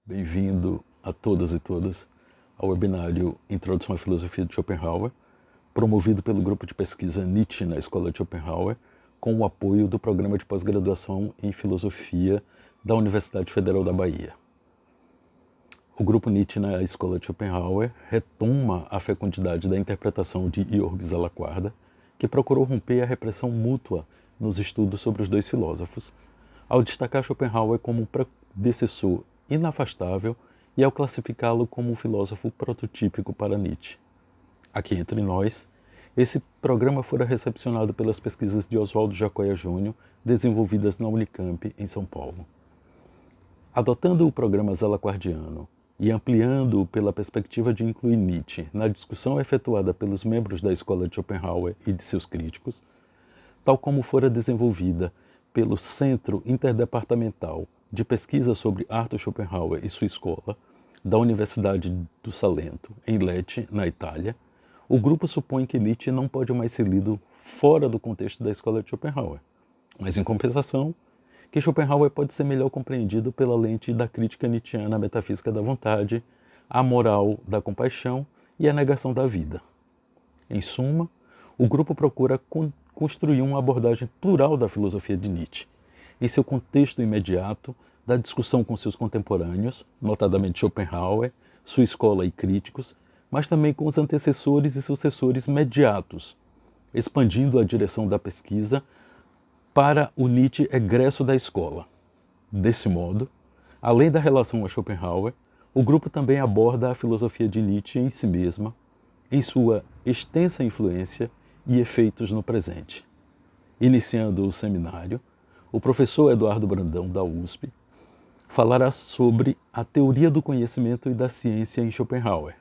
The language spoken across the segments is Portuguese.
Bem-vindo a todas e todas ao webinário Introdução à Filosofia de Schopenhauer, promovido pelo grupo de pesquisa Nietzsche na Escola de Schopenhauer, com o apoio do Programa de Pós-Graduação em Filosofia da Universidade Federal da Bahia. O grupo Nietzsche na Escola de Schopenhauer retoma a fecundidade da interpretação de Jörg Zalaquarda, que procurou romper a repressão mútua nos estudos sobre os dois filósofos, ao destacar Schopenhauer como um predecessor inafastável e ao classificá-lo como um filósofo prototípico para Nietzsche. Aqui entre nós, esse programa fora recepcionado pelas pesquisas de Oswaldo Jacóia Júnior, desenvolvidas na Unicamp, em São Paulo. Adotando o programa zalaquardiano e ampliando-o pela perspectiva de incluir Nietzsche na discussão efetuada pelos membros da Escola de Schopenhauer e de seus críticos, tal como fora desenvolvida pelo Centro Interdepartamental de Pesquisa sobre Arthur Schopenhauer e sua escola, da Universidade do Salento, em Lecce, na Itália, o grupo supõe que Nietzsche não pode mais ser lido fora do contexto da Escola de Schopenhauer, mas, em compensação, que Schopenhauer pode ser melhor compreendido pela lente da crítica nietzschiana à metafísica da vontade, à moral da compaixão e à negação da vida. Em suma, o grupo procura construir uma abordagem plural da filosofia de Nietzsche, em seu contexto imediato da discussão com seus contemporâneos, notadamente Schopenhauer, sua escola e críticos, mas também com os antecessores e sucessores mediatos, expandindo a direção da pesquisa para o Nietzsche egresso da escola. Desse modo, além da relação a Schopenhauer, o grupo também aborda a filosofia de Nietzsche em si mesma, em sua extensa influência e efeitos no presente. Iniciando o seminário, o professor Eduardo Brandão, da USP, falará sobre a teoria do conhecimento e da ciência em Schopenhauer.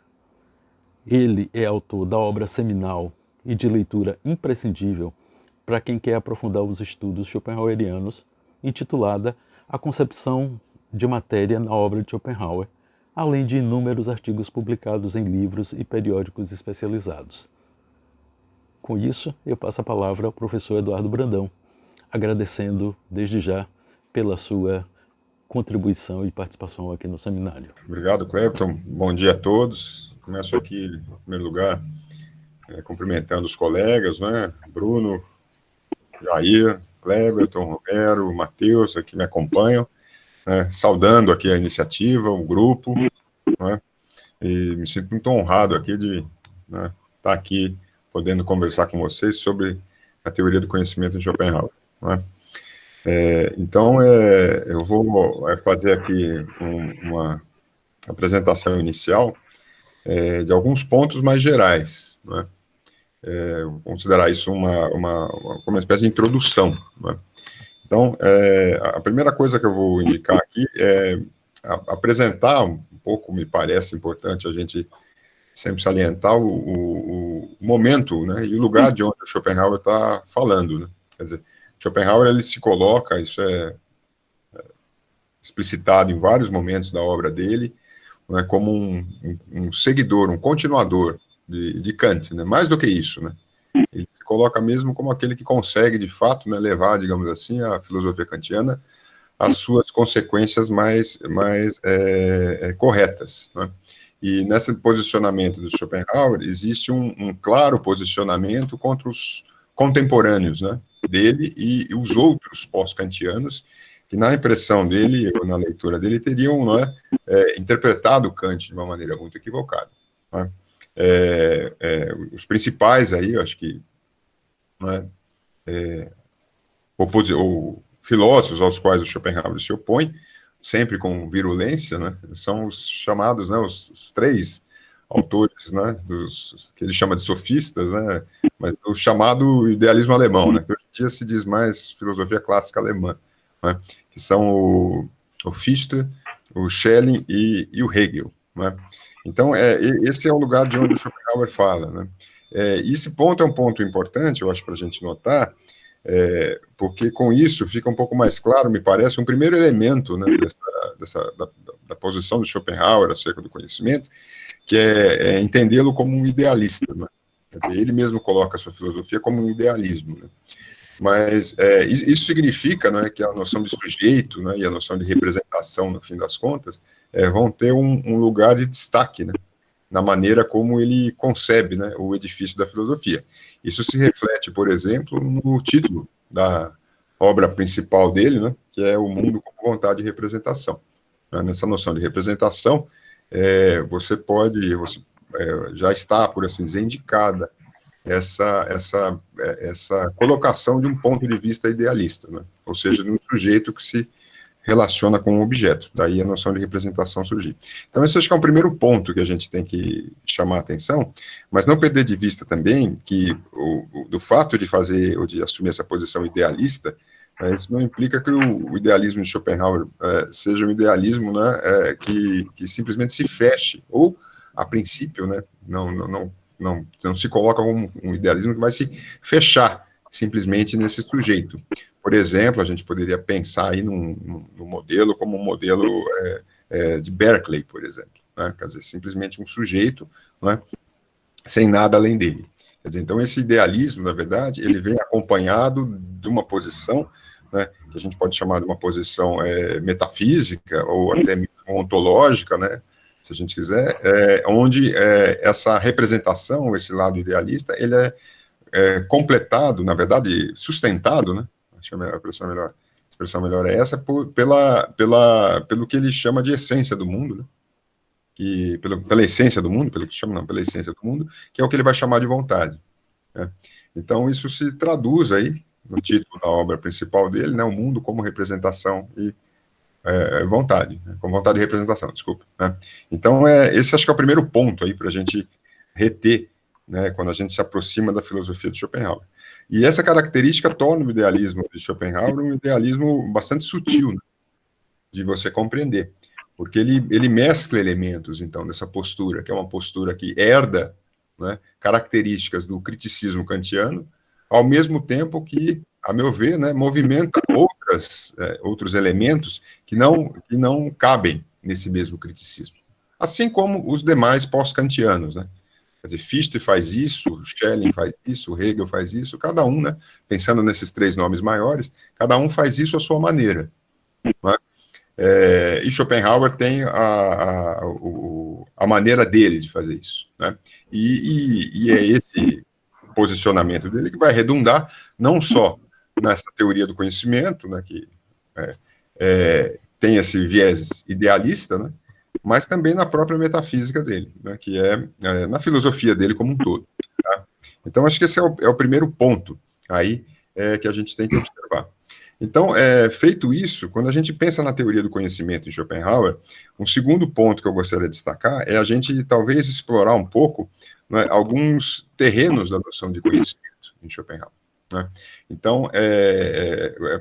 Ele é autor da obra seminal e de leitura imprescindível para quem quer aprofundar os estudos schopenhauerianos, intitulada A Concepção de Matéria na Obra de Schopenhauer, além de inúmeros artigos publicados em livros e periódicos especializados. Com isso, eu passo a palavra ao professor Eduardo Brandão, agradecendo desde já pela sua contribuição e participação aqui no seminário. Obrigado, Cleberton. Bom dia a todos. Começo aqui, em primeiro lugar, cumprimentando os colegas, né? Bruno, Jair, Cleberton, Romero, Matheus, que me acompanham, né? Saudando aqui a iniciativa, o grupo, né? E me sinto muito honrado aqui de estar aqui podendo conversar com vocês sobre a teoria do conhecimento de Schopenhauer, né? Então, eu vou fazer aqui uma apresentação inicial de alguns pontos mais gerais, né? Vou considerar isso uma espécie de introdução, né? Então, a primeira coisa que eu vou indicar aqui é apresentar um pouco, me parece importante a gente sempre salientar o momento, né, e o lugar de onde o Schopenhauer está falando, né? Quer dizer, Schopenhauer, ele se coloca, isso é explicitado em vários momentos da obra dele, né, como um seguidor, um continuador de Kant, né? Mais do que isso, né? Ele se coloca mesmo como aquele que consegue, de fato, né, levar, digamos assim, a filosofia kantiana às suas consequências mais corretas, né? E nesse posicionamento do Schopenhauer existe um claro posicionamento contra os contemporâneos, né, dele e os outros pós-kantianos, que na impressão dele, ou na leitura dele, teriam, né, interpretado Kant de uma maneira muito equivocada, né? Os principais aí, eu acho que, né, ou filósofos aos quais o Schopenhauer se opõe, sempre com virulência, né, são os chamados, né, os três autores, né, que ele chama de sofistas, né, mas o chamado idealismo alemão, né, que hoje em dia se diz mais filosofia clássica alemã, né, que são o Fichte, o Schelling e o Hegel, né. Então, esse é o lugar de onde o Schopenhauer fala, né. Esse ponto é um ponto importante, eu acho, para a gente notar, porque com isso fica um pouco mais claro, me parece, um primeiro elemento, né, da posição do Schopenhauer acerca do conhecimento, que é entendê-lo como um idealista, né? Quer dizer, ele mesmo coloca a sua filosofia como um idealismo, né? Mas isso significa, né, que a noção de sujeito, né, e a noção de representação, no fim das contas, vão ter um lugar de destaque, né, na maneira como ele concebe, né, o edifício da filosofia. Isso se reflete, por exemplo, no título da obra principal dele, né, que é O Mundo como Vontade de Representação. Nessa noção de representação, você já está, por assim dizer, indicada essa colocação de um ponto de vista idealista, né? Ou seja, de um sujeito que se relaciona com um objeto, daí a noção de representação surgir. Então, esse acho que é um primeiro ponto que a gente tem que chamar a atenção, mas não perder de vista também que do fato de fazer, ou de assumir essa posição idealista, isso não implica que o idealismo de Schopenhauer seja um idealismo, né, que simplesmente se feche, ou, a princípio, né, não se coloca como um idealismo que vai se fechar simplesmente nesse sujeito. Por exemplo, a gente poderia pensar aí num modelo como um modelo de Berkeley, por exemplo, né? Quer dizer, simplesmente um sujeito, né, sem nada além dele. Quer dizer, então esse idealismo, na verdade, ele vem acompanhado de uma posição, né, que a gente pode chamar de uma posição metafísica ou até mesmo ontológica, né, se a gente quiser, onde essa representação, esse lado idealista, ele é completado, na verdade, sustentado, né? Acho que a expressão melhor é essa, pelo que ele chama de essência do mundo, né? Pela essência do mundo, pelo que chama, não, pela essência do mundo, que é o que ele vai chamar de vontade. Né? Então, isso se traduz aí, no título da obra principal dele, né? O mundo como representação e vontade, né? Com vontade de representação, desculpa. Né? Então, esse acho que é o primeiro ponto aí para a gente reter, né, quando a gente se aproxima da filosofia de Schopenhauer. E essa característica torna o idealismo de Schopenhauer um idealismo bastante sutil, né, de você compreender, porque ele mescla elementos, então, dessa postura, que é uma postura que herda, né, características do criticismo kantiano, ao mesmo tempo que, a meu ver, né, movimenta outros elementos que não cabem nesse mesmo criticismo. Assim como os demais pós-kantianos, né? Quer dizer, Fichte faz isso, Schelling faz isso, Hegel faz isso, cada um, né, pensando nesses três nomes maiores, cada um faz isso à sua maneira. Né? E Schopenhauer tem a maneira dele de fazer isso. Né? E é esse posicionamento dele que vai redundar não só nessa teoria do conhecimento, né, que tem esse viés idealista, né, mas também na própria metafísica dele, né, que na filosofia dele como um todo. Tá? Então, acho que esse é o primeiro ponto aí que a gente tem que observar. Então, feito isso, quando a gente pensa na teoria do conhecimento em Schopenhauer, um segundo ponto que eu gostaria de destacar é a gente talvez explorar um pouco, né, alguns terrenos da noção de conhecimento em Schopenhauer. Né? Então,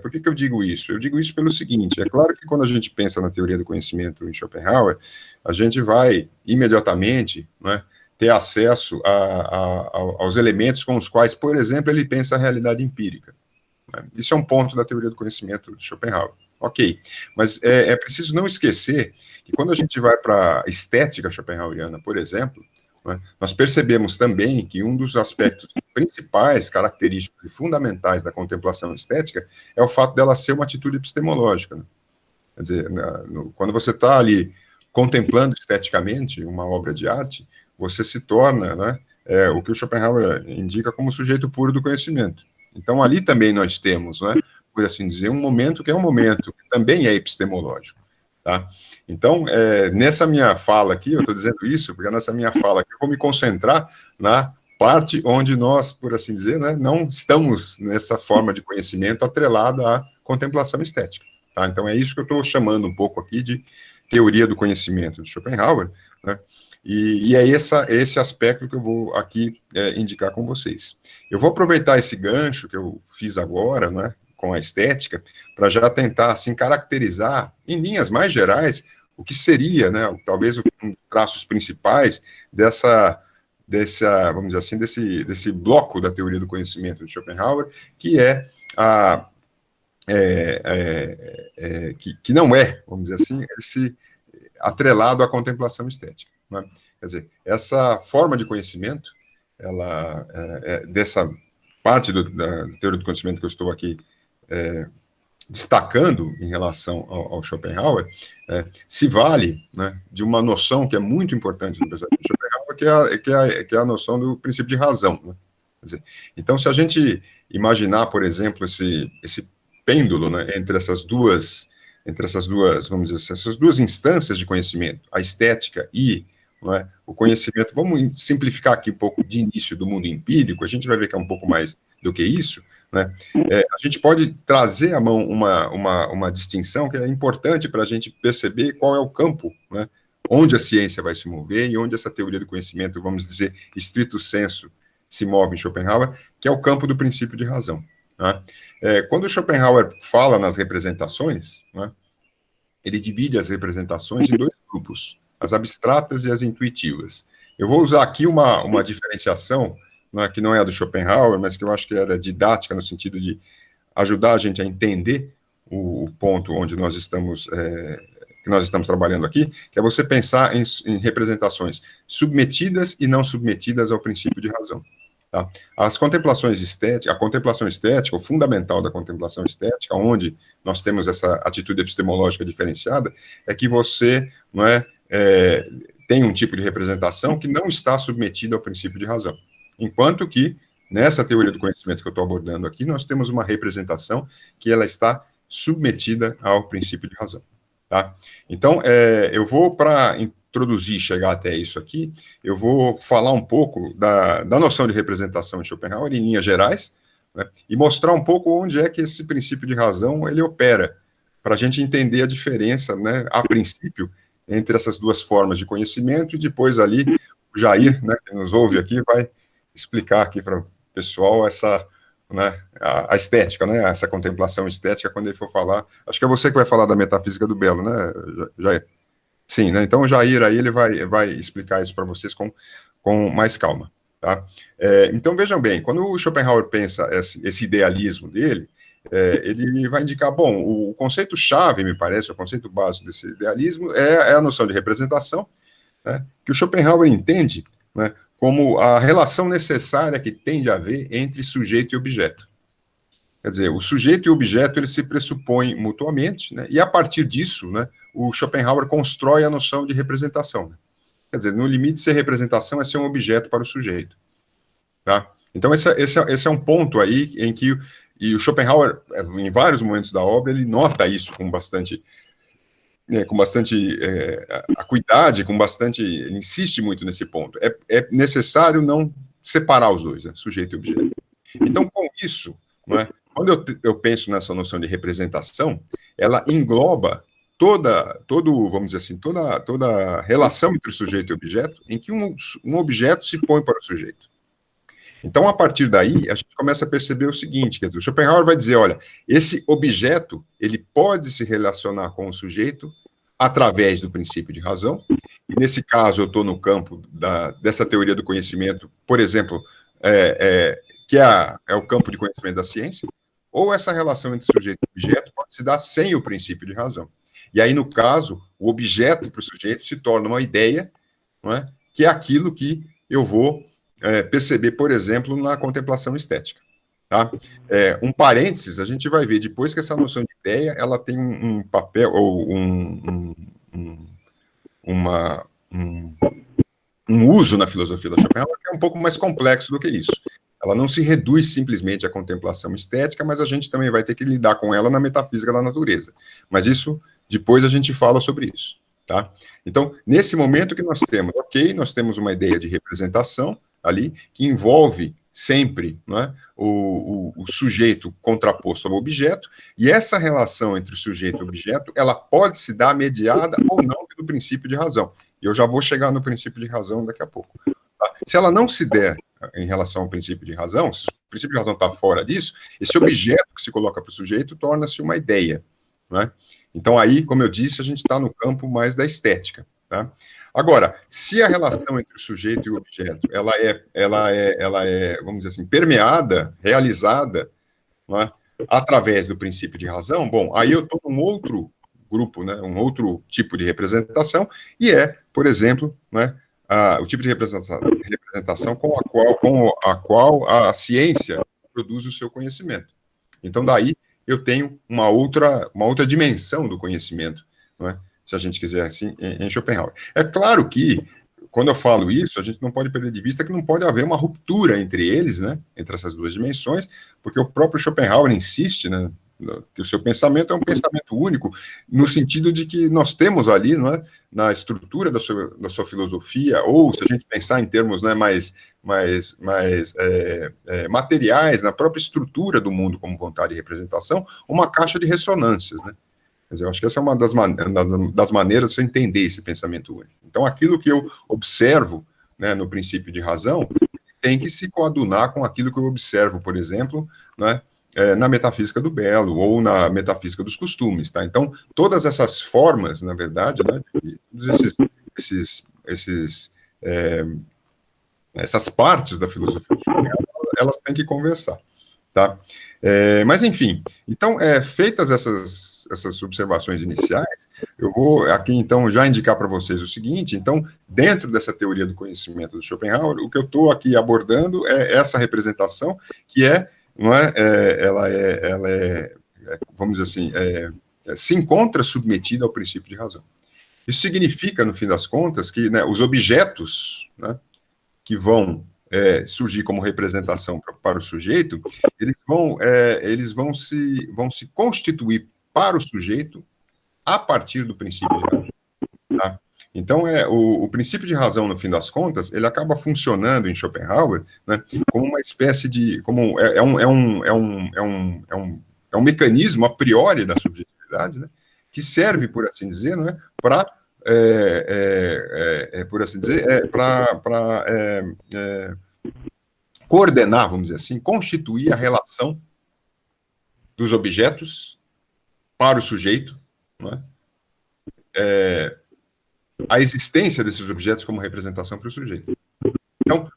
por que eu digo isso? Eu digo isso pelo seguinte, é claro que quando a gente pensa na teoria do conhecimento em Schopenhauer, a gente vai imediatamente, né, ter acesso aos elementos com os quais, por exemplo, ele pensa a realidade empírica. Né? Isso é um ponto da teoria do conhecimento de Schopenhauer. Ok, mas é preciso não esquecer que quando a gente vai para a estética schopenhaueriana, por exemplo, né, nós percebemos também que um dos aspectos principais, característicos e fundamentais da contemplação estética é o fato dela ser uma atitude epistemológica. Né? Quer dizer, quando você está ali contemplando esteticamente uma obra de arte, você se torna, né, o que o Schopenhauer indica como sujeito puro do conhecimento. Então, ali também nós temos, né, por assim dizer, um momento que é um momento que também é epistemológico. Tá? Então, nessa minha fala aqui, eu estou dizendo isso, porque nessa minha fala aqui eu vou me concentrar na parte onde nós, por assim dizer, né, não estamos nessa forma de conhecimento atrelada à contemplação estética. Tá? Então, é isso que eu estou chamando um pouco aqui de teoria do conhecimento de Schopenhauer, né? E é esse aspecto que eu vou aqui indicar com vocês. Eu vou aproveitar esse gancho que eu fiz agora, né, com a estética, para já tentar, assim, caracterizar, em linhas mais gerais, o que seria, né, talvez, um dos traços principais vamos dizer assim, desse bloco da teoria do conhecimento de Schopenhauer, que que não vamos dizer assim, esse atrelado à contemplação estética. Né? Quer dizer, essa forma de conhecimento, ela, parte da teoria do conhecimento que eu estou aqui destacando em relação ao Schopenhauer, se vale, né, de uma noção que é muito importante no pensamento de Schopenhauer, que é a noção do princípio de razão. Né? Quer dizer, então, se a gente imaginar, por exemplo, esse pêndulo, né, entre essas duas, vamos dizer, essas duas instâncias de conhecimento, a estética e, não é, o conhecimento, vamos simplificar aqui um pouco de início do mundo empírico, a gente vai ver que é um pouco mais do que isso, né? A gente pode trazer à mão uma distinção que é importante para a gente perceber qual é o campo, né, onde a ciência vai se mover e onde essa teoria do conhecimento, vamos dizer, estrito sensu, se move em Schopenhauer, que é o campo do princípio de razão. Né? Quando Schopenhauer fala nas representações, né, ele divide as representações em dois grupos, as abstratas e as intuitivas. Eu vou usar aqui uma diferenciação, né, que não é a do Schopenhauer, mas que eu acho que é didática, no sentido de ajudar a gente a entender o ponto onde nós estamos, que nós estamos trabalhando aqui, que é você pensar em representações submetidas e não submetidas ao princípio de razão. Tá? As contemplações estéticas, a contemplação estética, o fundamental da contemplação estética, onde nós temos essa atitude epistemológica diferenciada, é que você, não tem um tipo de representação que não está submetida ao princípio de razão. Enquanto que, nessa teoria do conhecimento que eu estou abordando aqui, nós temos uma representação que ela está submetida ao princípio de razão. Tá? Então, eu vou, para introduzir, chegar até isso aqui, eu vou falar um pouco da noção de representação em Schopenhauer, em linhas gerais, né, e mostrar um pouco onde é que esse princípio de razão ele opera, para a gente entender a diferença, né, a princípio, entre essas duas formas de conhecimento, e depois ali, o Jair, né, que nos ouve aqui, vai explicar aqui para o pessoal essa, né, a estética, né, essa contemplação estética, quando ele for falar, acho que é você que vai falar da metafísica do belo, né, Jair? Sim, né, então o Jair aí, ele vai explicar isso para vocês com mais calma, tá? Então, vejam bem, quando o Schopenhauer pensa esse idealismo dele, ele vai indicar, bom, o conceito-chave, me parece, o conceito básico desse idealismo é a noção de representação, né, que o Schopenhauer entende, né, como a relação necessária que tem de haver entre sujeito e objeto. Quer dizer, o sujeito e o objeto, eles se pressupõem mutuamente, né, e a partir disso, né, o Schopenhauer constrói a noção de representação. Né? Quer dizer, no limite, ser representação é ser um objeto para o sujeito. Tá? Então, esse é um ponto aí em que e o Schopenhauer, em vários momentos da obra, ele nota isso com bastante acuidade, ele insiste muito nesse ponto. É necessário não separar os dois, né, sujeito e objeto. Então, com isso, né, quando eu penso nessa noção de representação, ela engloba vamos dizer assim, toda relação entre o sujeito e o objeto, em que um objeto se põe para o sujeito. Então, a partir daí, a gente começa a perceber o seguinte, quer dizer, o Schopenhauer vai dizer, olha, esse objeto, ele pode se relacionar com o sujeito através do princípio de razão, e nesse caso eu estou no campo dessa teoria do conhecimento, por exemplo, que é o campo de conhecimento da ciência, ou essa relação entre sujeito e objeto pode se dar sem o princípio de razão. E aí, no caso, o objeto para o sujeito se torna uma ideia, não é? Que é aquilo que eu vou perceber, por exemplo, na contemplação estética. Tá? Um parênteses, a gente vai ver, depois que essa noção de ideia, ela tem um papel, ou um uso na filosofia da Schopenhauer que é um pouco mais complexo do que isso. Ela não se reduz simplesmente à contemplação estética, mas a gente também vai ter que lidar com ela na metafísica da natureza. Mas isso, depois a gente fala sobre isso. Tá? Então, nesse momento que nós temos uma ideia de representação ali, que envolve sempre, não é, o sujeito contraposto ao objeto, e essa relação entre o sujeito e o objeto, ela pode se dar mediada ou não pelo princípio de razão. E eu já vou chegar no princípio de razão daqui a pouco. Tá? Se ela não se der em relação ao princípio de razão, se o princípio de razão está fora disso, esse objeto que se coloca para o sujeito torna-se uma ideia. Não é? Então, aí, como eu disse, a gente está no campo mais da estética. Tá? Agora, se a relação entre o sujeito e o objeto, ela é, vamos dizer assim, permeada, realizada, não é, através do princípio de razão, bom, aí eu estou num outro grupo, né, um outro tipo de representação, e por exemplo, né, o tipo de representação com a qual a ciência produz o seu conhecimento. Então, daí eu tenho uma outra dimensão do conhecimento, não é? Se a gente quiser assim, em Schopenhauer. É claro que, quando eu falo isso, a gente não pode perder de vista que não pode haver uma ruptura entre eles, né, entre essas duas dimensões, porque o próprio Schopenhauer insiste, né, que o seu pensamento é um pensamento único, no sentido de que nós temos ali, não é, na estrutura da sua filosofia, ou se a gente pensar em termos, né, mais materiais, na própria estrutura do mundo como vontade e representação, uma caixa de ressonâncias, né? Quer dizer, eu acho que essa é uma das maneiras de você entender esse pensamento único. Então, aquilo que eu observo, né, no princípio de razão tem que se coadunar com aquilo que eu observo, por exemplo, né, na metafísica do belo ou na metafísica dos costumes, tá? Então, todas essas formas, na verdade, né, essas partes da filosofia de Schopenhauer, elas têm que conversar, tá? Mas, enfim, então, feitas essas observações iniciais, eu vou aqui, então, já indicar para vocês o seguinte. Então, dentro dessa teoria do conhecimento do Schopenhauer, o que eu estou aqui abordando é essa representação, que não é, vamos dizer assim, se encontra submetida ao princípio de razão. Isso significa, no fim das contas, que, né, os objetos, né, que vão surgir como representação para o sujeito, eles vão se constituir para o sujeito a partir do princípio de razão. Tá? Então, o princípio de razão, no fim das contas, ele acaba funcionando em Schopenhauer, né, como uma espécie de... É um mecanismo a priori da subjetividade, né, que serve, por assim dizer, né, para... por assim dizer, para coordenar, vamos dizer assim, constituir a relação dos objetos para o sujeito, não é? A existência desses objetos como representação para o sujeito. Então,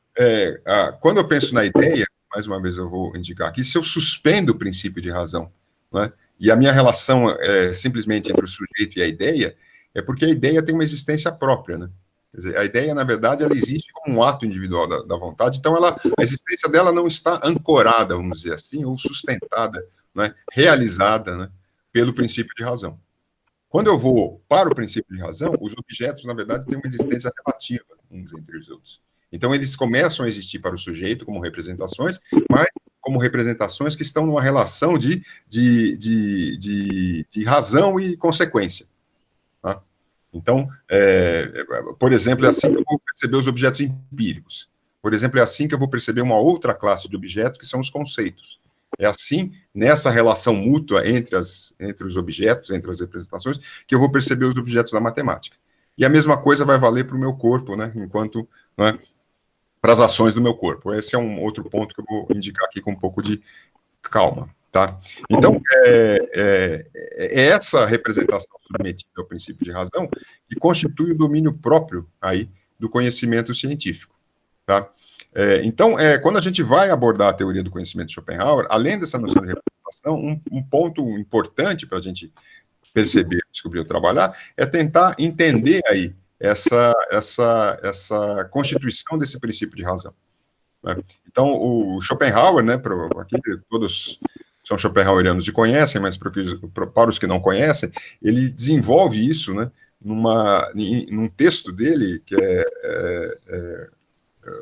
quando eu penso na ideia, mais uma vez eu vou indicar aqui, se eu suspendo o princípio de razão, não é? E a minha relação é simplesmente entre o sujeito e a ideia, é porque a ideia tem uma existência própria, né? Quer dizer, a ideia, na verdade, ela existe como um ato individual da vontade, então a existência dela não está ancorada, vamos dizer assim, ou sustentada, né, realizada, né, pelo princípio de razão. Quando eu vou para o princípio de razão, os objetos, na verdade, têm uma existência relativa uns entre os outros. Então, eles começam a existir para o sujeito como representações, mas como representações que estão numa relação de razão e consequência. Tá? Então, por exemplo, é assim que eu vou perceber os objetos empíricos. Por exemplo, é assim que eu vou perceber uma outra classe de objetos, que são os conceitos. É assim, nessa relação mútua entre os objetos, entre as representações, que eu vou perceber os objetos da matemática. E a mesma coisa vai valer para o meu corpo, né, enquanto, né, para as ações do meu corpo. Esse é um outro ponto que eu vou indicar aqui com um pouco de calma. Tá? Então, essa representação submetida ao princípio de razão que constitui o domínio próprio aí do conhecimento científico. Tá? Então, quando a gente vai abordar a teoria do conhecimento de Schopenhauer, além dessa noção de representação, um ponto importante para a gente perceber, descobrir ou trabalhar, é tentar entender aí essa constituição desse princípio de razão. Né? Então, o Schopenhauer, né, aqui todos são schopenhauerianos e conhecem, mas para os que não conhecem, ele desenvolve isso, né, num texto dele, que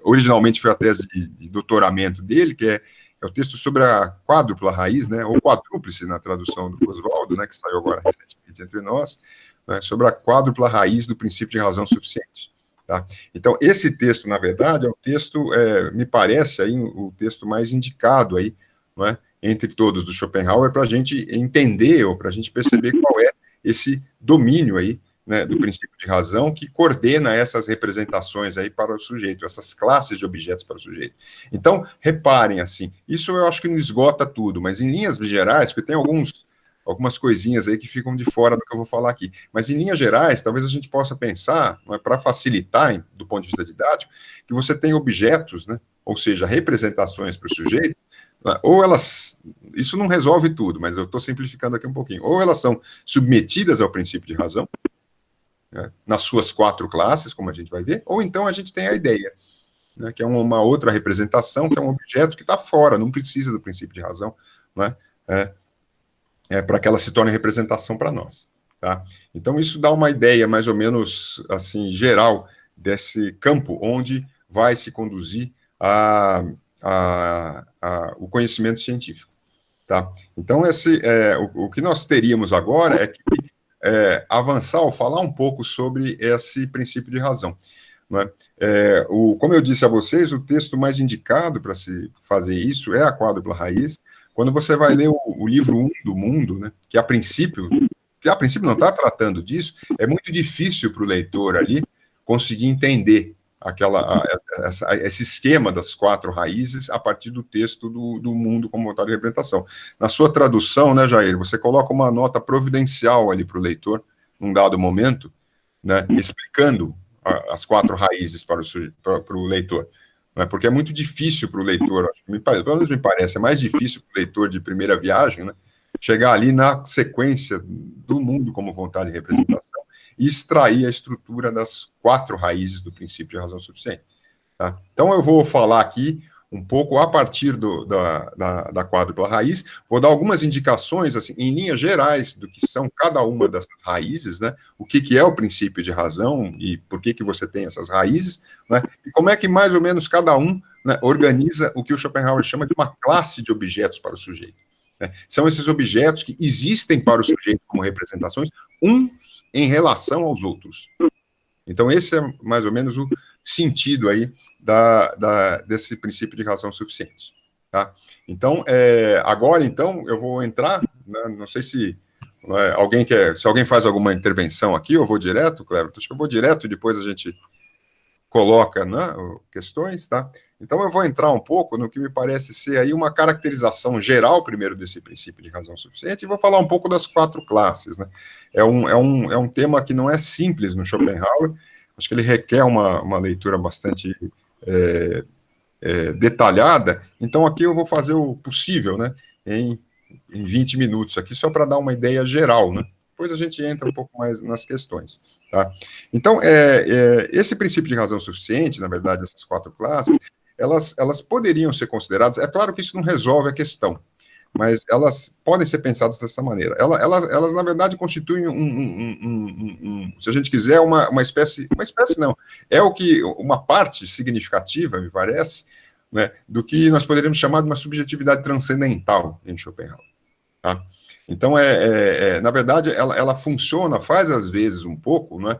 originalmente foi a tese de doutoramento dele, que é o texto sobre a quádrupla raiz, né, ou quadrúplice na tradução do Oswaldo, né, que saiu agora recentemente entre nós, né, sobre a quádrupla raiz do princípio de razão suficiente. Tá? Então, esse texto, na verdade, é o texto, me parece, aí, o texto mais indicado aí, não é, entre todos do Schopenhauer, para a gente entender, ou para a gente perceber qual é esse domínio aí, né, do princípio de razão, que coordena essas representações aí para o sujeito, essas classes de objetos para o sujeito. Então, reparem, assim, isso eu acho que não esgota tudo, mas em linhas gerais, porque tem algumas coisinhas aí que ficam de fora do que eu vou falar aqui. Mas, em linhas gerais, talvez a gente possa pensar, para facilitar, do ponto de vista didático, que você tem objetos, né, ou seja, representações para o sujeito, ou elas... Isso não resolve tudo, mas eu estou simplificando aqui um pouquinho. Ou elas são submetidas ao princípio de razão, né, nas suas 4 classes, como a gente vai ver, ou então a gente tem a ideia. né, que é uma outra representação, que é um objeto que está fora, não precisa do princípio de razão, né, para que ela se torne representação para nós. Tá? Então, isso dá uma ideia, mais ou menos, assim, geral, desse campo onde vai se conduzir o conhecimento científico. Tá? Então, o que nós teríamos agora é que avançar ou falar um pouco sobre esse princípio de razão. Né? Como eu disse a vocês, o texto mais indicado para se fazer isso é a quádrupla raiz. Quando você vai ler o livro 1 do mundo, né, que a princípio não está tratando disso, é muito difícil para o leitor ali conseguir entender esse esquema das 4 raízes a partir do texto do mundo como vontade de representação. Na sua tradução, né, Jair, você coloca uma nota providencial ali para o leitor, num dado momento, né, explicando as 4 raízes para o leitor. Né, porque é muito difícil para o leitor, pelo menos me parece, é mais difícil para o leitor de primeira viagem, né, chegar ali na sequência do mundo como vontade de representação e extrair a estrutura das 4 raízes do princípio de razão suficiente. Tá? Então, eu vou falar aqui um pouco a partir da quádrupla raiz, vou dar algumas indicações, assim, em linhas gerais, do que são cada uma dessas raízes, né? O que é o princípio de razão e por que você tem essas raízes, né? E como é que, mais ou menos, cada um, né, organiza o que o Schopenhauer chama de uma classe de objetos para o sujeito. Né? São esses objetos que existem para o sujeito como representações, uns em relação aos outros. Então, esse é mais ou menos o sentido aí desse princípio de razão suficiente. Tá? Então, agora, então, eu vou entrar, né, não sei se se alguém faz alguma intervenção aqui, eu vou direto, Cleber, acho que eu vou direto e depois a gente coloca, né, questões, tá? Então, eu vou entrar um pouco no que me parece ser aí uma caracterização geral, primeiro, desse princípio de razão suficiente, e vou falar um pouco das 4 classes, né? É um tema que não é simples no Schopenhauer, acho que ele requer uma leitura bastante detalhada, então aqui eu vou fazer o possível, né, em 20 minutos aqui, só para dar uma ideia geral, né? Depois a gente entra um pouco mais nas questões, tá? Então, esse princípio de razão suficiente, na verdade, essas 4 classes, elas poderiam ser consideradas, é claro que isso não resolve a questão, mas elas podem ser pensadas dessa maneira. Elas na verdade, constituem se a gente quiser, uma espécie não, uma parte significativa, me parece, né, do que nós poderíamos chamar de uma subjetividade transcendental em Schopenhauer. Tá? Então, na verdade, ela funciona, faz às vezes um pouco, né,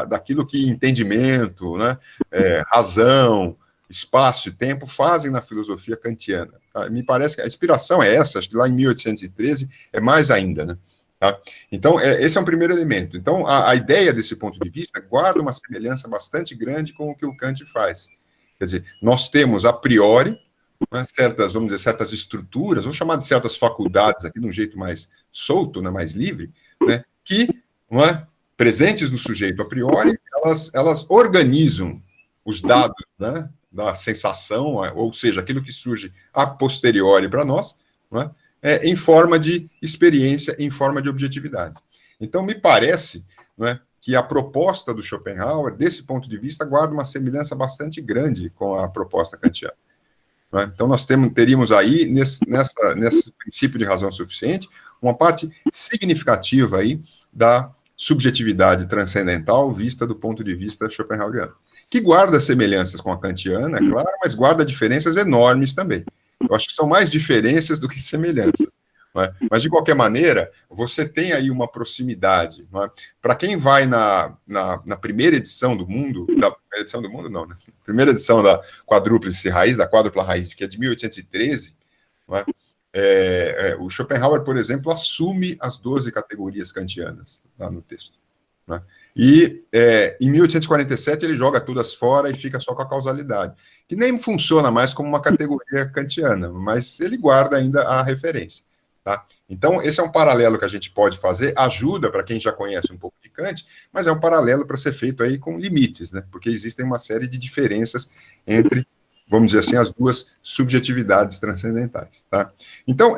daquilo que entendimento, né, razão, espaço e tempo fazem na filosofia kantiana. Tá? Me parece que a inspiração é essa, acho que lá em 1813 é mais ainda, né? Tá? Então, esse é um primeiro elemento. Então, a ideia desse ponto de vista guarda uma semelhança bastante grande com o que o Kant faz. Quer dizer, nós temos a priori, né, certas estruturas, vamos chamar de certas faculdades aqui, de um jeito mais solto, né, mais livre, né, que, não é, presentes no sujeito a priori, elas organizam os dados, né, da sensação, ou seja, aquilo que surge a posteriori para nós, não é, em forma de experiência, em forma de objetividade. Então, me parece, não é, que a proposta do Schopenhauer, desse ponto de vista, guarda uma semelhança bastante grande com a proposta kantiana. Não é? Então, nós teríamos aí, nesse princípio de razão suficiente, uma parte significativa aí da subjetividade transcendental vista do ponto de vista schopenhaueriano, que guarda semelhanças com a kantiana, é claro, mas guarda diferenças enormes também. Eu acho que são mais diferenças do que semelhanças. Não é? Mas, de qualquer maneira, você tem aí uma proximidade. É? Para quem vai na primeira edição do mundo, primeira edição da quadrúplice raiz, da quádrupla raiz, que é de 1813, não é? O Schopenhauer, por exemplo, assume as 12 categorias kantianas lá no texto. Não é? E em 1847 ele joga todas fora e fica só com a causalidade, que nem funciona mais como uma categoria kantiana, mas ele guarda ainda a referência. Tá? Então, esse é um paralelo que a gente pode fazer, ajuda para quem já conhece um pouco de Kant, mas é um paralelo para ser feito aí com limites, né? Porque existem uma série de diferenças entre, vamos dizer assim, as duas subjetividades transcendentais. Tá? Então,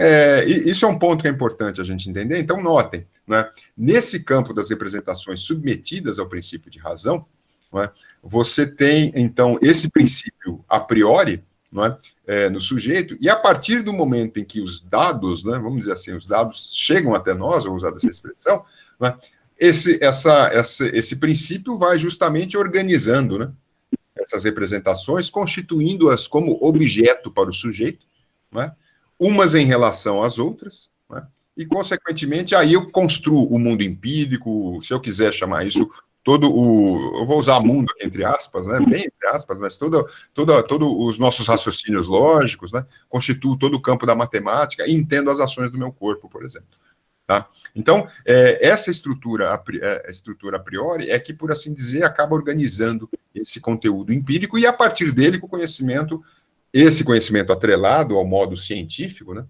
isso é um ponto que é importante a gente entender. Então, notem, né? Nesse campo das representações submetidas ao princípio de razão, não é? Você tem, então, esse princípio a priori, não é? No sujeito, e a partir do momento em que os dados, né, vamos dizer assim, os dados chegam até nós, vou usar essa expressão, não é? Esse princípio vai justamente organizando, né, essas representações, constituindo-as como objeto para o sujeito, não é? Umas em relação às outras, não é? E, consequentemente, aí eu construo o mundo empírico, se eu quiser chamar isso, eu vou usar mundo entre aspas, né, bem entre aspas, mas todo os nossos raciocínios lógicos, né, constituo todo o campo da matemática e entendo as ações do meu corpo, por exemplo. Tá? Então, essa estrutura a priori é que, por assim dizer, acaba organizando esse conteúdo empírico e, a partir dele, com o conhecimento, esse conhecimento atrelado ao modo científico, né,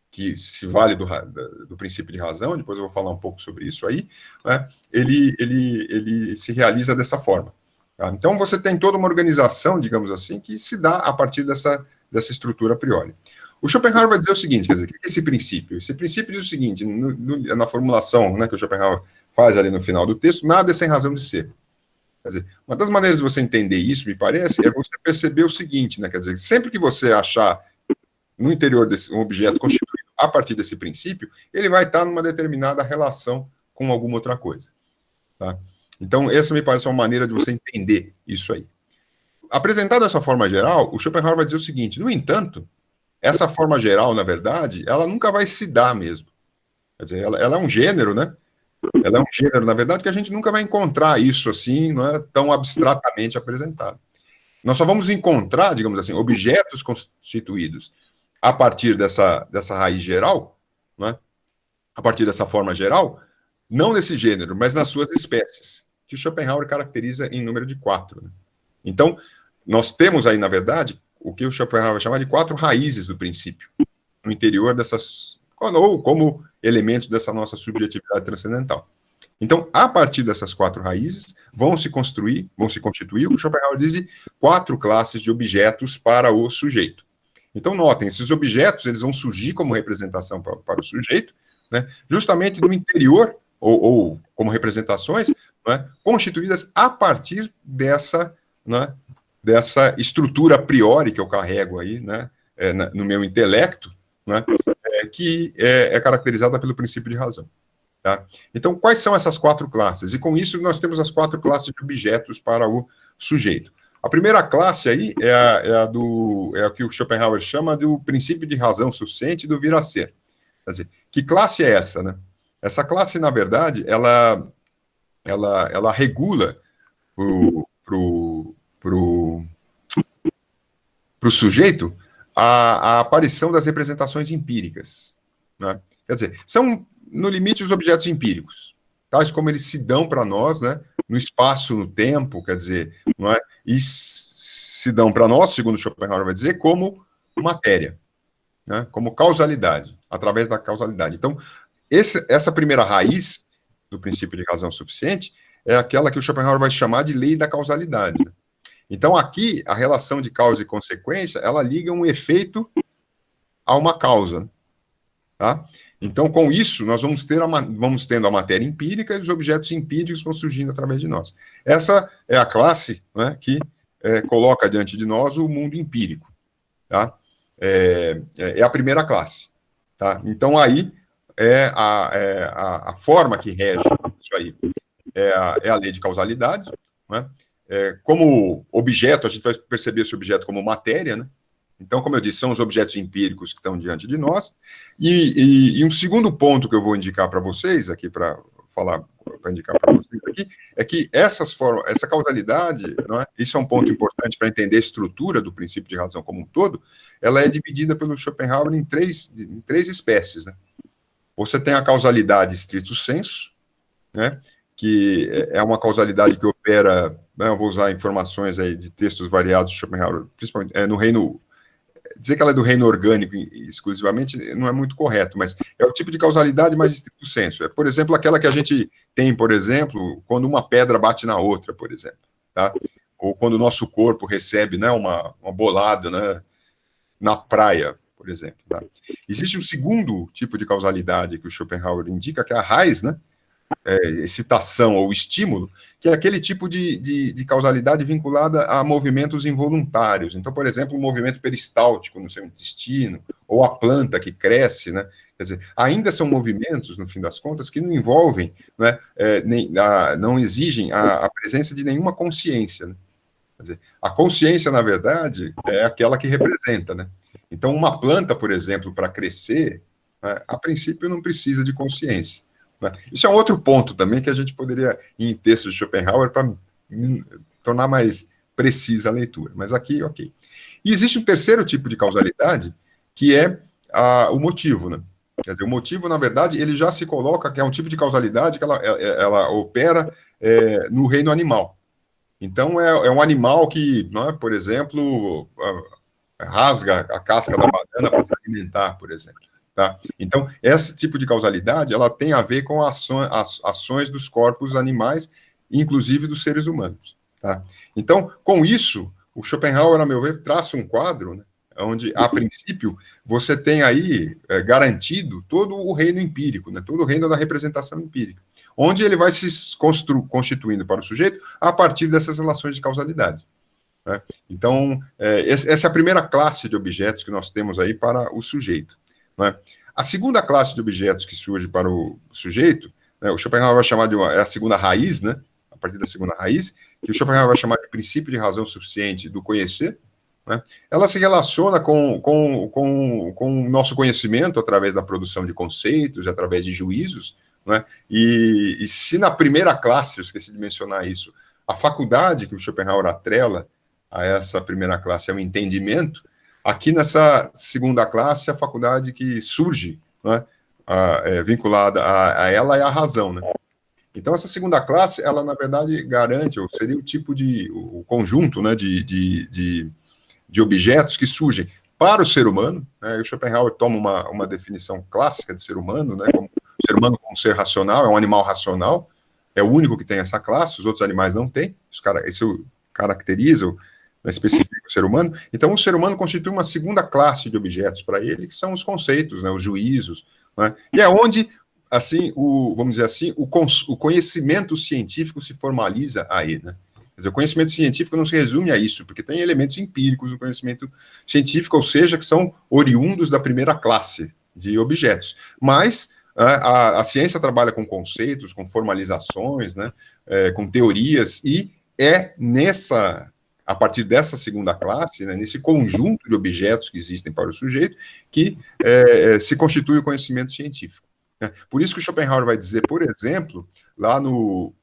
que se vale do princípio de razão, depois eu vou falar um pouco sobre isso aí, né, ele se realiza dessa forma. Tá? Então, você tem toda uma organização, digamos assim, que se dá a partir dessa estrutura a priori. O Schopenhauer vai dizer o seguinte, quer dizer, o que é esse princípio? Esse princípio diz o seguinte, na formulação, né, que o Schopenhauer faz ali no final do texto, nada é sem razão de ser. Quer dizer, uma das maneiras de você entender isso, me parece, é você perceber o seguinte, né, quer dizer, sempre que você achar no interior desse um objeto constituído a partir desse princípio, ele vai estar numa determinada relação com alguma outra coisa. Tá? Então, essa me parece uma maneira de você entender isso aí. Apresentado dessa forma geral, o Schopenhauer vai dizer o seguinte, no entanto, essa forma geral, na verdade, ela nunca vai se dar mesmo. Quer dizer, ela é um gênero, né? Ela é um gênero, na verdade, que a gente nunca vai encontrar isso assim, não é tão abstratamente apresentado. Nós só vamos encontrar, digamos assim, objetos constituídos a partir dessa raiz geral, não é? A partir dessa forma geral, não nesse gênero, mas nas suas espécies, que o Schopenhauer caracteriza em número de 4. Né? Então, nós temos aí, na verdade, o que o Schopenhauer vai chamar de 4 raízes do princípio, no interior dessas, ou como elementos dessa nossa subjetividade transcendental. Então, a partir dessas 4 raízes, vão se constituir, o Schopenhauer diz, de 4 classes de objetos para o sujeito. Então, notem, esses objetos, eles vão surgir como representação para o sujeito, né, justamente no interior, ou como representações, né, constituídas a partir dessa, né, dessa estrutura a priori que eu carrego aí, né, no meu intelecto, né, que é caracterizada pelo princípio de razão. Tá? Então, quais são essas 4 classes? E com isso, nós temos as 4 classes de objetos para o sujeito. A primeira classe aí é o que o Schopenhauer chama do princípio de razão suficiente do vir a ser. Quer dizer, que classe é essa, né? Essa classe, na verdade, ela regula pro sujeito a aparição das representações empíricas. Né? Quer dizer, são, no limite, os objetos empíricos, tais como eles se dão para nós, né, no espaço, no tempo, quer dizer, não é? E se dão para nós, segundo Schopenhauer vai dizer, como matéria, né, como causalidade, através da causalidade. Então, essa primeira raiz do princípio de razão suficiente é aquela que o Schopenhauer vai chamar de lei da causalidade. Né? Então, aqui, a relação de causa e consequência, ela liga um efeito a uma causa. Tá? Então, com isso, nós vamos tendo a matéria empírica e os objetos empíricos vão surgindo através de nós. Essa é a classe, né, que coloca diante de nós o mundo empírico. Tá? É a primeira classe. Tá? Então, aí, a forma que rege isso aí é a lei de causalidade. Né? Como objeto, a gente vai perceber esse objeto como matéria, né? Então, como eu disse, são os objetos empíricos que estão diante de nós. E um segundo ponto que eu vou indicar para vocês aqui, para indicar para vocês aqui, é que essa causalidade, não é? Isso é um ponto importante para entender a estrutura do princípio de razão como um todo, ela é dividida pelo Schopenhauer em três espécies. Né? Você tem a causalidade stricto sensu, né? Que é uma causalidade que opera, né? Eu vou usar informações aí de textos variados do Schopenhauer, principalmente no reino. Dizer que ela é do reino orgânico exclusivamente não é muito correto, mas é o tipo de causalidade mais estrito sensu. É, por exemplo, aquela que a gente tem, por exemplo, quando uma pedra bate na outra, por exemplo. Tá? Ou quando o nosso corpo recebe, né, uma bolada, né, na praia, por exemplo. Tá? Existe um segundo tipo de causalidade que o Schopenhauer indica, que é a raiz, né? excitação ou estímulo, que é aquele tipo de causalidade vinculada a movimentos involuntários. Então, por exemplo, o movimento peristáltico no seu intestino, ou a planta que cresce, né? Quer dizer, ainda são movimentos, no fim das contas, que não envolvem, né, não exigem a presença de nenhuma consciência, né? Quer dizer, a consciência, na verdade, é aquela que representa, né? Então, uma planta, por exemplo, para crescer, né, a princípio não precisa de consciência. Isso é um outro ponto também que a gente poderia ir em textos de Schopenhauer para tornar mais precisa a leitura. Mas aqui, ok. E existe um terceiro tipo de causalidade, que é o motivo, né? Quer dizer, o motivo, na verdade, ele já se coloca, que é um tipo de causalidade que ela opera no reino animal. Então, é um animal que, por exemplo, rasga a casca da banana para se alimentar, por exemplo. Tá? Então, esse tipo de causalidade, ela tem a ver com as ações dos corpos animais, inclusive dos seres humanos. Tá? Então, com isso, o Schopenhauer, a meu ver, traça um quadro, né, onde, a princípio, você tem aí garantido todo o reino empírico, né, todo o reino da representação empírica, onde ele vai se constituindo para o sujeito a partir dessas relações de causalidade. Né? Então, essa é a primeira classe de objetos que nós temos aí para o sujeito. Né? A segunda classe de objetos que surge para o sujeito, né, o Schopenhauer vai chamar de a segunda raiz, né, a partir da segunda raiz, que o Schopenhauer vai chamar de princípio de razão suficiente do conhecer, né, ela se relaciona com o nosso conhecimento através da produção de conceitos, através de juízos, né, e se na primeira classe, eu esqueci de mencionar isso, a faculdade que o Schopenhauer atrela a essa primeira classe é o entendimento. Aqui nessa segunda classe, a faculdade que surge, né, vinculada a ela é a razão, né? Então, essa segunda classe, ela, na verdade, garante, ou seria o conjunto, né, de objetos que surgem para o ser humano, né? O Schopenhauer toma uma definição clássica de ser humano, né, como ser humano como ser racional, é um animal racional, é o único que tem essa classe, os outros animais não têm, isso caracteriza específico do ser humano. Então, o ser humano constitui uma segunda classe de objetos para ele, que são os conceitos, né, os juízos, né, e é onde, assim, vamos dizer assim, o conhecimento científico se formaliza aí, né? Quer dizer, o conhecimento científico não se resume a isso, porque tem elementos empíricos do conhecimento científico, ou seja, que são oriundos da primeira classe de objetos. Mas a ciência trabalha com conceitos, com formalizações, né, com teorias, e a partir dessa segunda classe, né, nesse conjunto de objetos que existem para o sujeito, que se constitui o conhecimento científico. Né? Por isso que o Schopenhauer vai dizer, por exemplo, lá no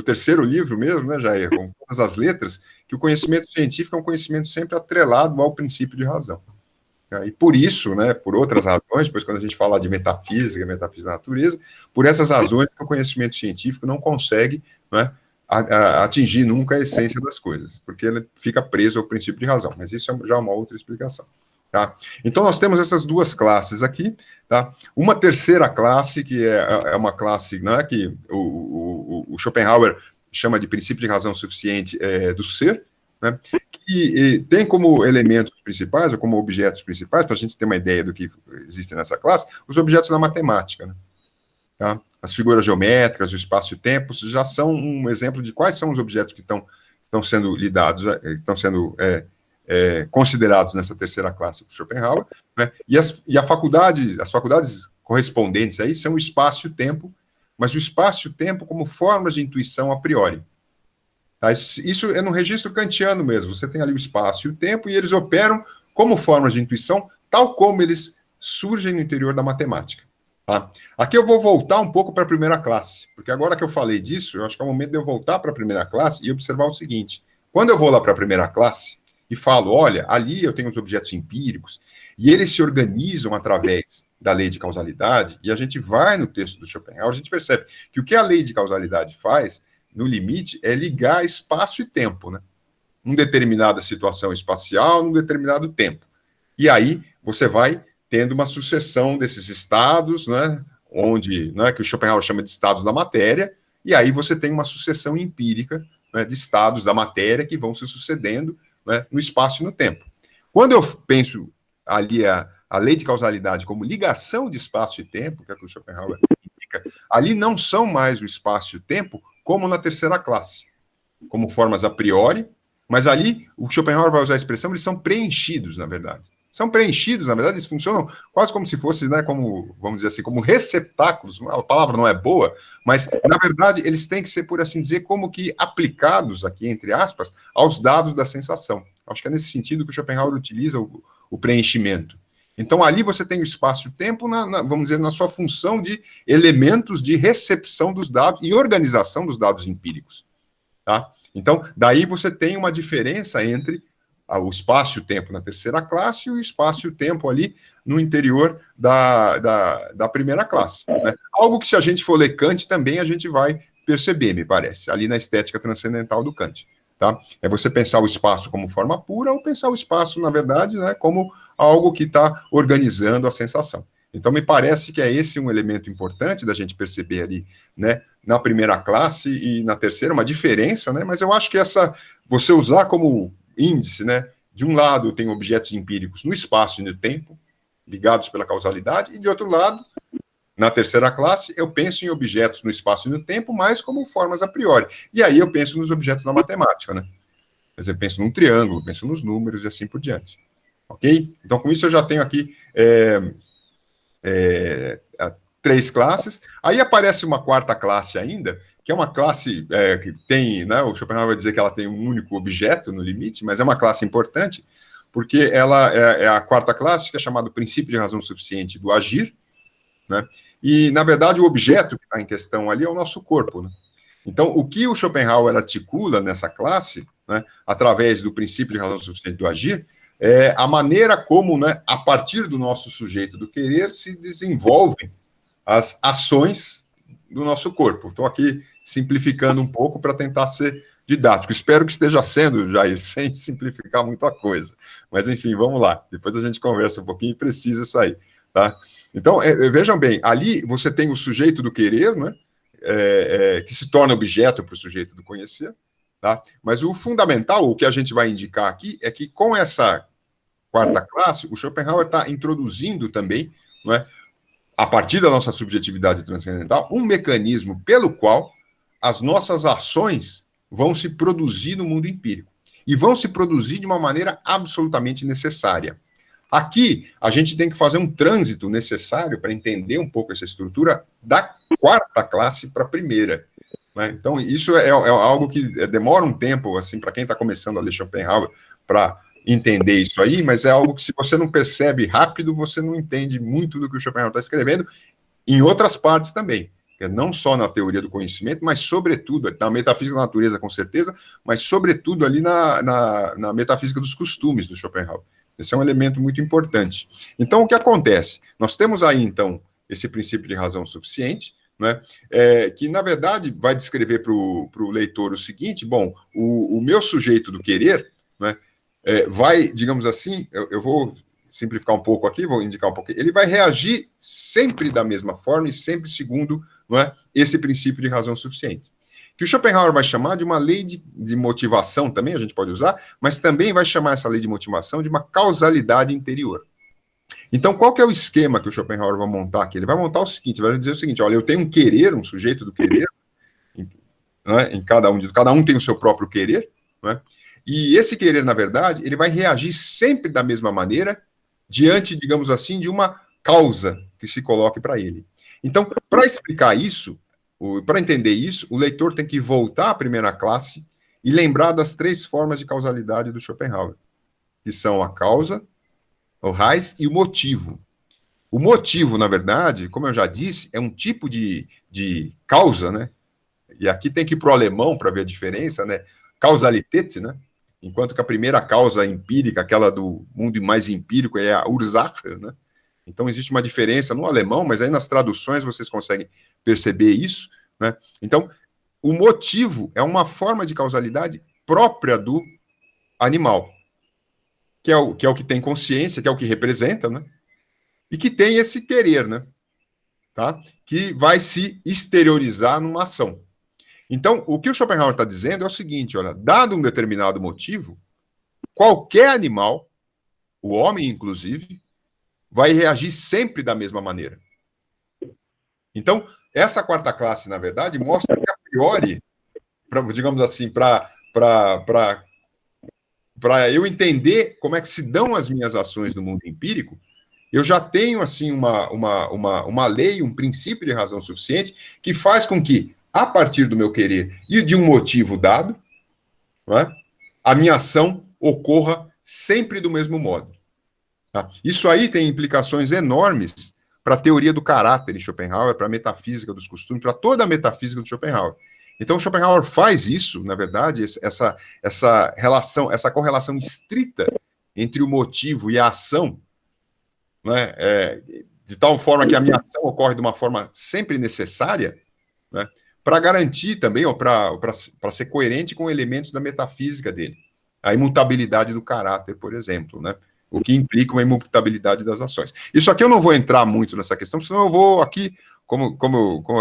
terceiro livro mesmo, né, Jair, com todas as letras, que o conhecimento científico é um conhecimento sempre atrelado ao princípio de razão. E por isso, né, por outras razões, depois quando a gente fala de metafísica da natureza, por essas razões que o conhecimento científico não consegue, né, atingir nunca a essência das coisas, porque ele fica preso ao princípio de razão, mas isso é já uma outra explicação. Tá? Então, nós temos essas duas classes aqui, tá? Uma terceira classe, que é uma classe, né, que o Schopenhauer chama de princípio de razão suficiente do ser, né, que tem como elementos principais, ou como objetos principais, para a gente ter uma ideia do que existe nessa classe, os objetos da matemática, né? Tá? As figuras geométricas, o espaço e o tempo, já são um exemplo de quais são os objetos que estão sendo lidados, estão sendo considerados nessa terceira classe do Schopenhauer, né? As faculdades correspondentes aí são o espaço e o tempo, mas o espaço e o tempo como formas de intuição a priori. Tá? Isso é no registro kantiano mesmo, você tem ali o espaço e o tempo, e eles operam como formas de intuição, tal como eles surgem no interior da matemática. Tá? Aqui eu vou voltar um pouco para a primeira classe, porque agora que eu falei disso, eu acho que é o momento de eu voltar para a primeira classe e observar o seguinte: quando eu vou lá para a primeira classe e falo, olha, ali eu tenho os objetos empíricos, e eles se organizam através da lei de causalidade, e a gente vai no texto do Schopenhauer, a gente percebe que o que a lei de causalidade faz, no limite, é ligar espaço e tempo, né? Numa determinada situação espacial, num determinado tempo. E aí você vai tendo uma sucessão desses estados, né, onde, né, que o Schopenhauer chama de estados da matéria, e aí você tem uma sucessão empírica, né, de estados da matéria que vão se sucedendo, né, no espaço e no tempo. Quando eu penso ali a lei de causalidade como ligação de espaço e tempo, que é o que o Schopenhauer indica matemática, ali não são mais o espaço e o tempo como na terceira classe, como formas a priori, mas ali o Schopenhauer vai usar a expressão, eles são preenchidos, na verdade. São preenchidos, na verdade, eles funcionam quase como se fossem, né, como, vamos dizer assim, como receptáculos, a palavra não é boa, mas, na verdade, eles têm que ser, por assim dizer, como que aplicados aqui, entre aspas, aos dados da sensação. Acho que é nesse sentido que o Schopenhauer utiliza o preenchimento. Então, ali você tem o espaço e o tempo, vamos dizer, na sua função de elementos de recepção dos dados e organização dos dados empíricos. Tá? Então, daí você tem uma diferença entre o espaço e o tempo na terceira classe e o espaço e o tempo ali no interior da primeira classe. Né? Algo que, se a gente for ler Kant, também a gente vai perceber, me parece, ali na estética transcendental do Kant. Tá? É você pensar o espaço como forma pura ou pensar o espaço, na verdade, né, como algo que está organizando a sensação. Então, me parece que é esse um elemento importante da gente perceber ali, né, na primeira classe e na terceira, uma diferença, né, mas eu acho que você usar como índice, né, de um lado tem objetos empíricos no espaço e no tempo, ligados pela causalidade, e de outro lado, na terceira classe, eu penso em objetos no espaço e no tempo, mais como formas a priori. E aí eu penso nos objetos da matemática, né? Mas eu penso num triângulo, penso nos números e assim por diante. Ok? Então, com isso, eu já tenho aqui 3 classes. Aí aparece uma quarta classe ainda, que é uma classe que tem, né, o Schopenhauer vai dizer que ela tem um único objeto no limite, mas é uma classe importante, porque ela é a quarta classe, que é chamada princípio de razão suficiente do agir, né? E, na verdade, o objeto que está em questão ali é o nosso corpo. Né? Então, o que o Schopenhauer articula nessa classe, né, através do princípio de razão suficiente do agir, é a maneira como, né, a partir do nosso sujeito do querer, se desenvolvem as ações do nosso corpo. Estou aqui simplificando um pouco para tentar ser didático. Espero que esteja sendo, Jair, sem simplificar muita coisa. Mas, enfim, vamos lá. Depois a gente conversa um pouquinho e precisa isso aí. Tá? Então, vejam bem, ali você tem o sujeito do querer, né, que se torna objeto para o sujeito do conhecer, tá? Mas o fundamental, o que a gente vai indicar aqui, é que com essa quarta classe, o Schopenhauer está introduzindo também, né, a partir da nossa subjetividade transcendental, um mecanismo pelo qual as nossas ações vão se produzir no mundo empírico. E vão se produzir de uma maneira absolutamente necessária. Aqui, a gente tem que fazer um trânsito necessário para entender um pouco essa estrutura da quarta classe para a primeira. Né? Então, isso é algo que demora um tempo, assim, para quem está começando a ler Schopenhauer, para entender isso aí, mas é algo que, se você não percebe rápido, você não entende muito do que o Schopenhauer está escrevendo, em outras partes também. Não só na teoria do conhecimento, mas, sobretudo, na metafísica da natureza, com certeza, mas, sobretudo, ali na metafísica dos costumes do Schopenhauer. Esse é um elemento muito importante. Então, o que acontece? Nós temos aí, então, esse princípio de razão suficiente, né, que, na verdade, vai descrever para o leitor o seguinte: bom, o meu sujeito do querer, né, vai, digamos assim, eu vou simplificar um pouco aqui, vou indicar um pouco, ele vai reagir sempre da mesma forma e sempre segundo, não é, esse princípio de razão suficiente. Que o Schopenhauer vai chamar de uma lei de motivação, também a gente pode usar, mas também vai chamar essa lei de motivação de uma causalidade interior. Então, qual que é o esquema que o Schopenhauer vai montar aqui? Ele vai montar o seguinte, vai dizer o seguinte: olha, eu tenho um querer, um sujeito do querer, né, em cada um tem o seu próprio querer, né, e esse querer, na verdade, ele vai reagir sempre da mesma maneira diante, digamos assim, de uma causa que se coloque para ele. Então, para explicar isso, para entender isso, o leitor tem que voltar à primeira classe e lembrar das 3 formas de causalidade do Schopenhauer, que são a causa, o raiz e o motivo. O motivo, na verdade, como eu já disse, é um tipo de causa, né? E aqui tem que ir para o alemão para ver a diferença, né? Causalität, né? Enquanto que a primeira causa empírica, aquela do mundo mais empírico, é a Ursache, né? Então, existe uma diferença no alemão, mas aí nas traduções vocês conseguem perceber isso, né? Então, o motivo é uma forma de causalidade própria do animal, que é o que tem consciência, que é o que representa, né? E que tem esse querer, né? Tá? Que vai se exteriorizar numa ação. Então, o que o Schopenhauer está dizendo é o seguinte: olha, dado um determinado motivo, qualquer animal, o homem inclusive, vai reagir sempre da mesma maneira. Então, essa quarta classe, na verdade, mostra que, a priori, digamos assim, para eu entender como é que se dão as minhas ações no mundo empírico, eu já tenho, assim, uma lei, um princípio de razão suficiente que faz com que, a partir do meu querer e de um motivo dado, não é, a minha ação ocorra sempre do mesmo modo. Tá? Isso aí tem implicações enormes para a teoria do caráter em Schopenhauer, para a metafísica dos costumes, para toda a metafísica do Schopenhauer. Então, Schopenhauer faz isso, na verdade, essa relação, essa correlação estrita entre o motivo e a ação, né, de tal forma que a minha ação ocorre de uma forma sempre necessária, né, para garantir também, para ser coerente com elementos da metafísica dele. A imutabilidade do caráter, por exemplo, né? O que implica uma imutabilidade das ações. Isso aqui eu não vou entrar muito nessa questão, senão eu vou aqui, como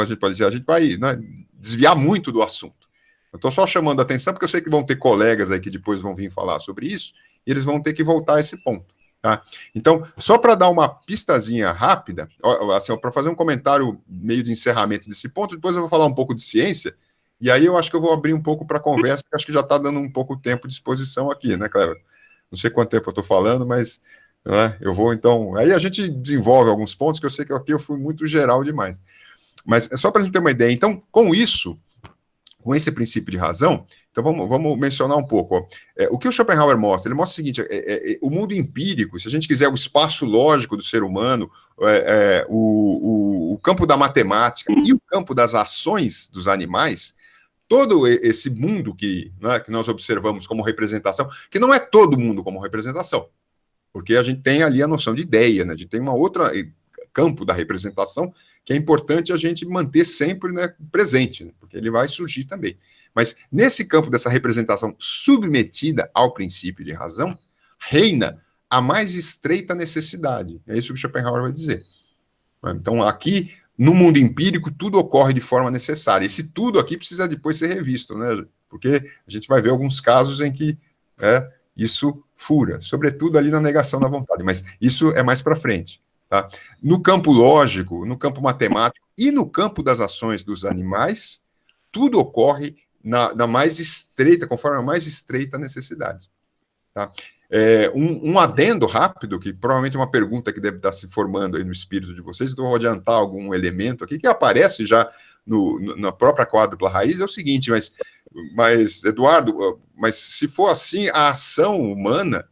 a gente pode dizer, a gente vai, né, desviar muito do assunto. Eu estou só chamando a atenção, porque eu sei que vão ter colegas aí que depois vão vir falar sobre isso, e eles vão ter que voltar a esse ponto. Tá? Então, só para dar uma pistazinha rápida, assim, para fazer um comentário meio de encerramento desse ponto, depois eu vou falar um pouco de ciência, e aí eu acho que eu vou abrir um pouco para a conversa, porque acho que já está dando um pouco de tempo de exposição aqui, né, Cleber? Não sei quanto tempo eu estou falando, mas, né, eu vou, então... Aí a gente desenvolve alguns pontos, que eu sei que aqui eu fui muito geral demais. Mas é só para a gente ter uma ideia. Então, com isso, com esse princípio de razão, então vamos mencionar um pouco. Ó. O que o Schopenhauer mostra? Ele mostra o seguinte, o mundo empírico, se a gente quiser o espaço lógico do ser humano, o campo da matemática e o campo das ações dos animais, todo esse mundo que, né, que nós observamos como representação, que não é todo mundo como representação, porque a gente tem ali a noção de ideia, né, a gente tem uma outra campo da representação que é importante a gente manter sempre, né, presente, né, porque ele vai surgir também. Mas nesse campo dessa representação submetida ao princípio de razão, reina a mais estreita necessidade. É isso que Schopenhauer vai dizer. Então, aqui, no mundo empírico, tudo ocorre de forma necessária. Esse tudo aqui precisa depois ser revisto, né? Porque a gente vai ver alguns casos em que isso fura, sobretudo ali na negação da vontade, mas isso é mais para frente. Tá? No campo lógico, no campo matemático e no campo das ações dos animais, tudo ocorre na mais estreita, conforme a mais estreita necessidade. Tá? Um adendo rápido, que provavelmente é uma pergunta que deve estar se formando aí no espírito de vocês, então eu vou adiantar algum elemento aqui, que aparece já na própria quádrupla raiz, é o seguinte, mas Eduardo, mas se for assim, a ação humana,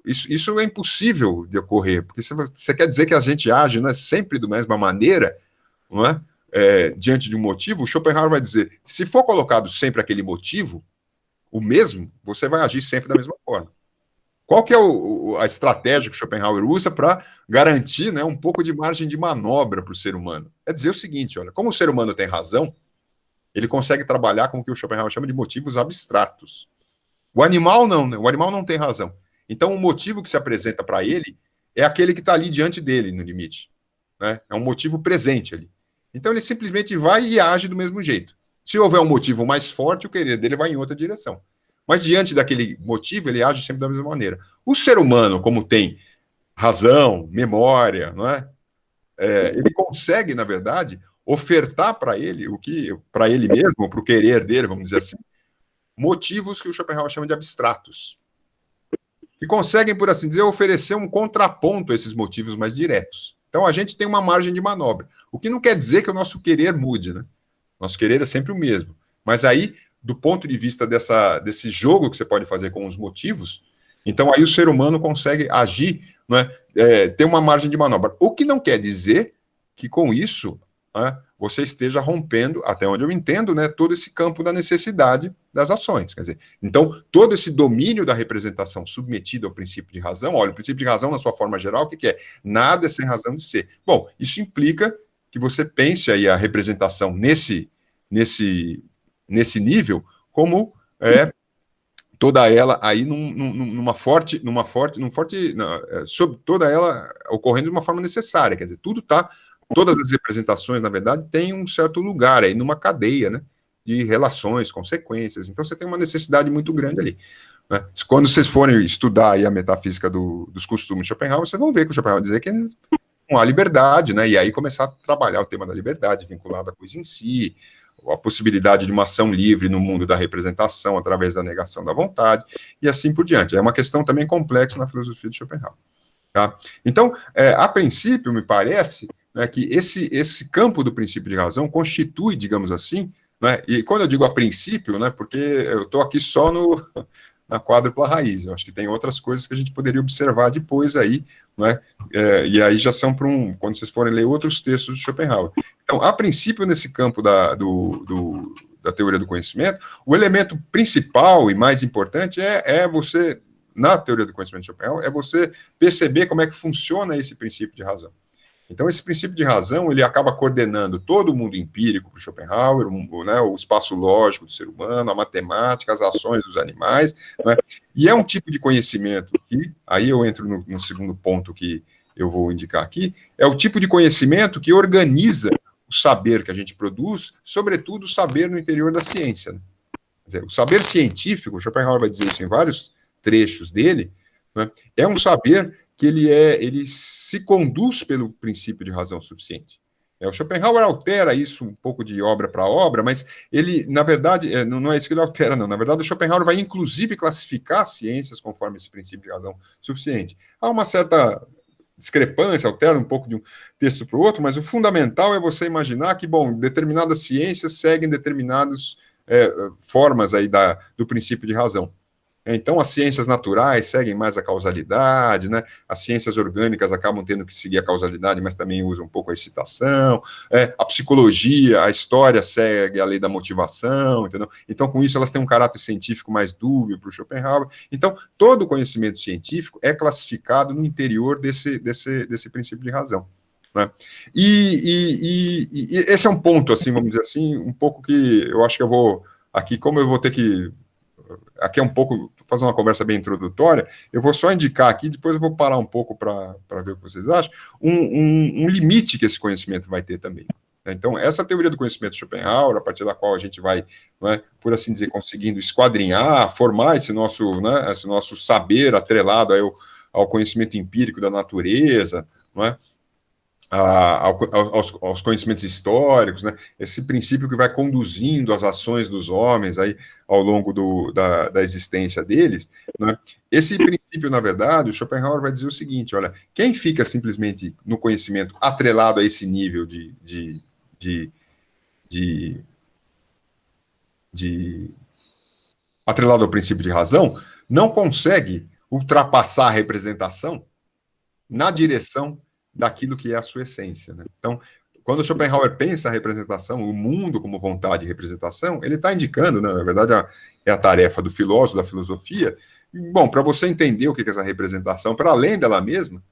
isso é impossível de ocorrer, porque você quer dizer que a gente age, né, sempre da mesma maneira, não é? Diante de um motivo. O Schopenhauer vai dizer, se for colocado sempre aquele motivo, o mesmo, você vai agir sempre da mesma forma. Qual que é a estratégia que o Schopenhauer usa para garantir, né, um pouco de margem de manobra para o ser humano? É dizer o seguinte, olha, como o ser humano tem razão, ele consegue trabalhar com o que o Schopenhauer chama de motivos abstratos. O animal não, né? O animal não tem razão. Então, o motivo que se apresenta para ele é aquele que está ali diante dele, no limite. Né? É um motivo presente ali. Então, ele simplesmente vai e age do mesmo jeito. Se houver um motivo mais forte, o querer dele vai em outra direção. Mas, diante daquele motivo, ele age sempre da mesma maneira. O ser humano, como tem razão, memória, não é? Ele consegue, na verdade, ofertar para ele, para ele mesmo, para o querer dele, vamos dizer assim, motivos que o Schopenhauer chama de abstratos, que conseguem, por assim dizer, oferecer um contraponto a esses motivos mais diretos. Então, a gente tem uma margem de manobra. O que não quer dizer que o nosso querer mude, né? Nosso querer é sempre o mesmo. Mas aí, do ponto de vista desse jogo que você pode fazer com os motivos, então aí o ser humano consegue agir, né, ter uma margem de manobra. O que não quer dizer que com isso, né, você esteja rompendo, até onde eu entendo, né, todo esse campo da necessidade das ações. Quer dizer, então, todo esse domínio da representação submetido ao princípio de razão, olha, o princípio de razão, na sua forma geral, o que é? Nada é sem razão de ser. Bom, isso implica que você pense aí a representação nesse nível, como toda ela aí sobre toda ela ocorrendo de uma forma necessária. Quer dizer, todas as representações, na verdade, têm um certo lugar aí numa cadeia, né, de relações, consequências. Então, você tem uma necessidade muito grande ali. Né? Quando vocês forem estudar aí a metafísica dos costumes de Schopenhauer, vocês vão ver que o Schopenhauer dizer que com a liberdade, né? E aí começar a trabalhar o tema da liberdade vinculado à coisa em si, a possibilidade de uma ação livre no mundo da representação através da negação da vontade, e assim por diante. É uma questão também complexa na filosofia de Schopenhauer. Tá? Então, a princípio, me parece, né, que esse campo do princípio de razão constitui, digamos assim, né, e quando eu digo a princípio, né, porque eu estou aqui só na quádrupla raiz, eu acho que tem outras coisas que a gente poderia observar depois aí, né, e aí já são para quando vocês forem ler outros textos de Schopenhauer. Então, a princípio, nesse campo da teoria do conhecimento, o elemento principal e mais importante é você, na teoria do conhecimento de Schopenhauer, é você perceber como é que funciona esse princípio de razão. Então, esse princípio de razão, ele acaba coordenando todo o mundo empírico para o Schopenhauer, né, o espaço lógico do ser humano, a matemática, as ações dos animais, né, e é um tipo de conhecimento que, aí eu entro no segundo ponto que eu vou indicar aqui, é o tipo de conhecimento que organiza o saber que a gente produz, sobretudo o saber no interior da ciência. Né? Quer dizer, o saber científico, o Schopenhauer vai dizer isso em vários trechos dele, né, é um saber que ele se conduz pelo princípio de razão suficiente. O Schopenhauer altera isso um pouco de obra para obra, mas ele, na verdade, não é isso que ele altera, não. Na verdade, o Schopenhauer vai, inclusive, classificar as ciências conforme esse princípio de razão suficiente. Há uma certa discrepância, altera um pouco de um texto para o outro, mas o fundamental é você imaginar que, bom, determinadas ciências seguem determinadas formas aí do princípio de razão. Então, as ciências naturais seguem mais a causalidade, né? As ciências orgânicas acabam tendo que seguir a causalidade, mas também usam um pouco a excitação. A psicologia, a história segue a lei da motivação, entendeu? Então, com isso, elas têm um caráter científico mais dúbio para o Schopenhauer. Então, todo o conhecimento científico é classificado no interior desse princípio de razão. Né? E esse é um ponto, assim, vamos dizer assim, um pouco que eu acho que eu vou... Aqui, como eu vou ter que... Aqui é um pouco, fazer uma conversa bem introdutória, eu vou só indicar aqui, depois eu vou parar um pouco para ver o que vocês acham, um limite que esse conhecimento vai ter também. Então, essa teoria do conhecimento de Schopenhauer, a partir da qual a gente vai, né, por assim dizer, conseguindo esquadrinhar, formar esse nosso saber atrelado ao conhecimento empírico da natureza, não é? Aos conhecimentos históricos, né? Esse princípio que vai conduzindo as ações dos homens aí ao longo da existência deles, né? Esse princípio, na verdade, o Schopenhauer vai dizer o seguinte, olha, quem fica simplesmente no conhecimento atrelado a esse nível atrelado ao princípio de razão, não consegue ultrapassar a representação na direção daquilo que é a sua essência. Né? Então, quando Schopenhauer pensa a representação, o mundo como vontade de representação, ele está indicando, né, na verdade, é a tarefa do filósofo, da filosofia. Bom, para você entender o que é essa representação, para além dela mesma,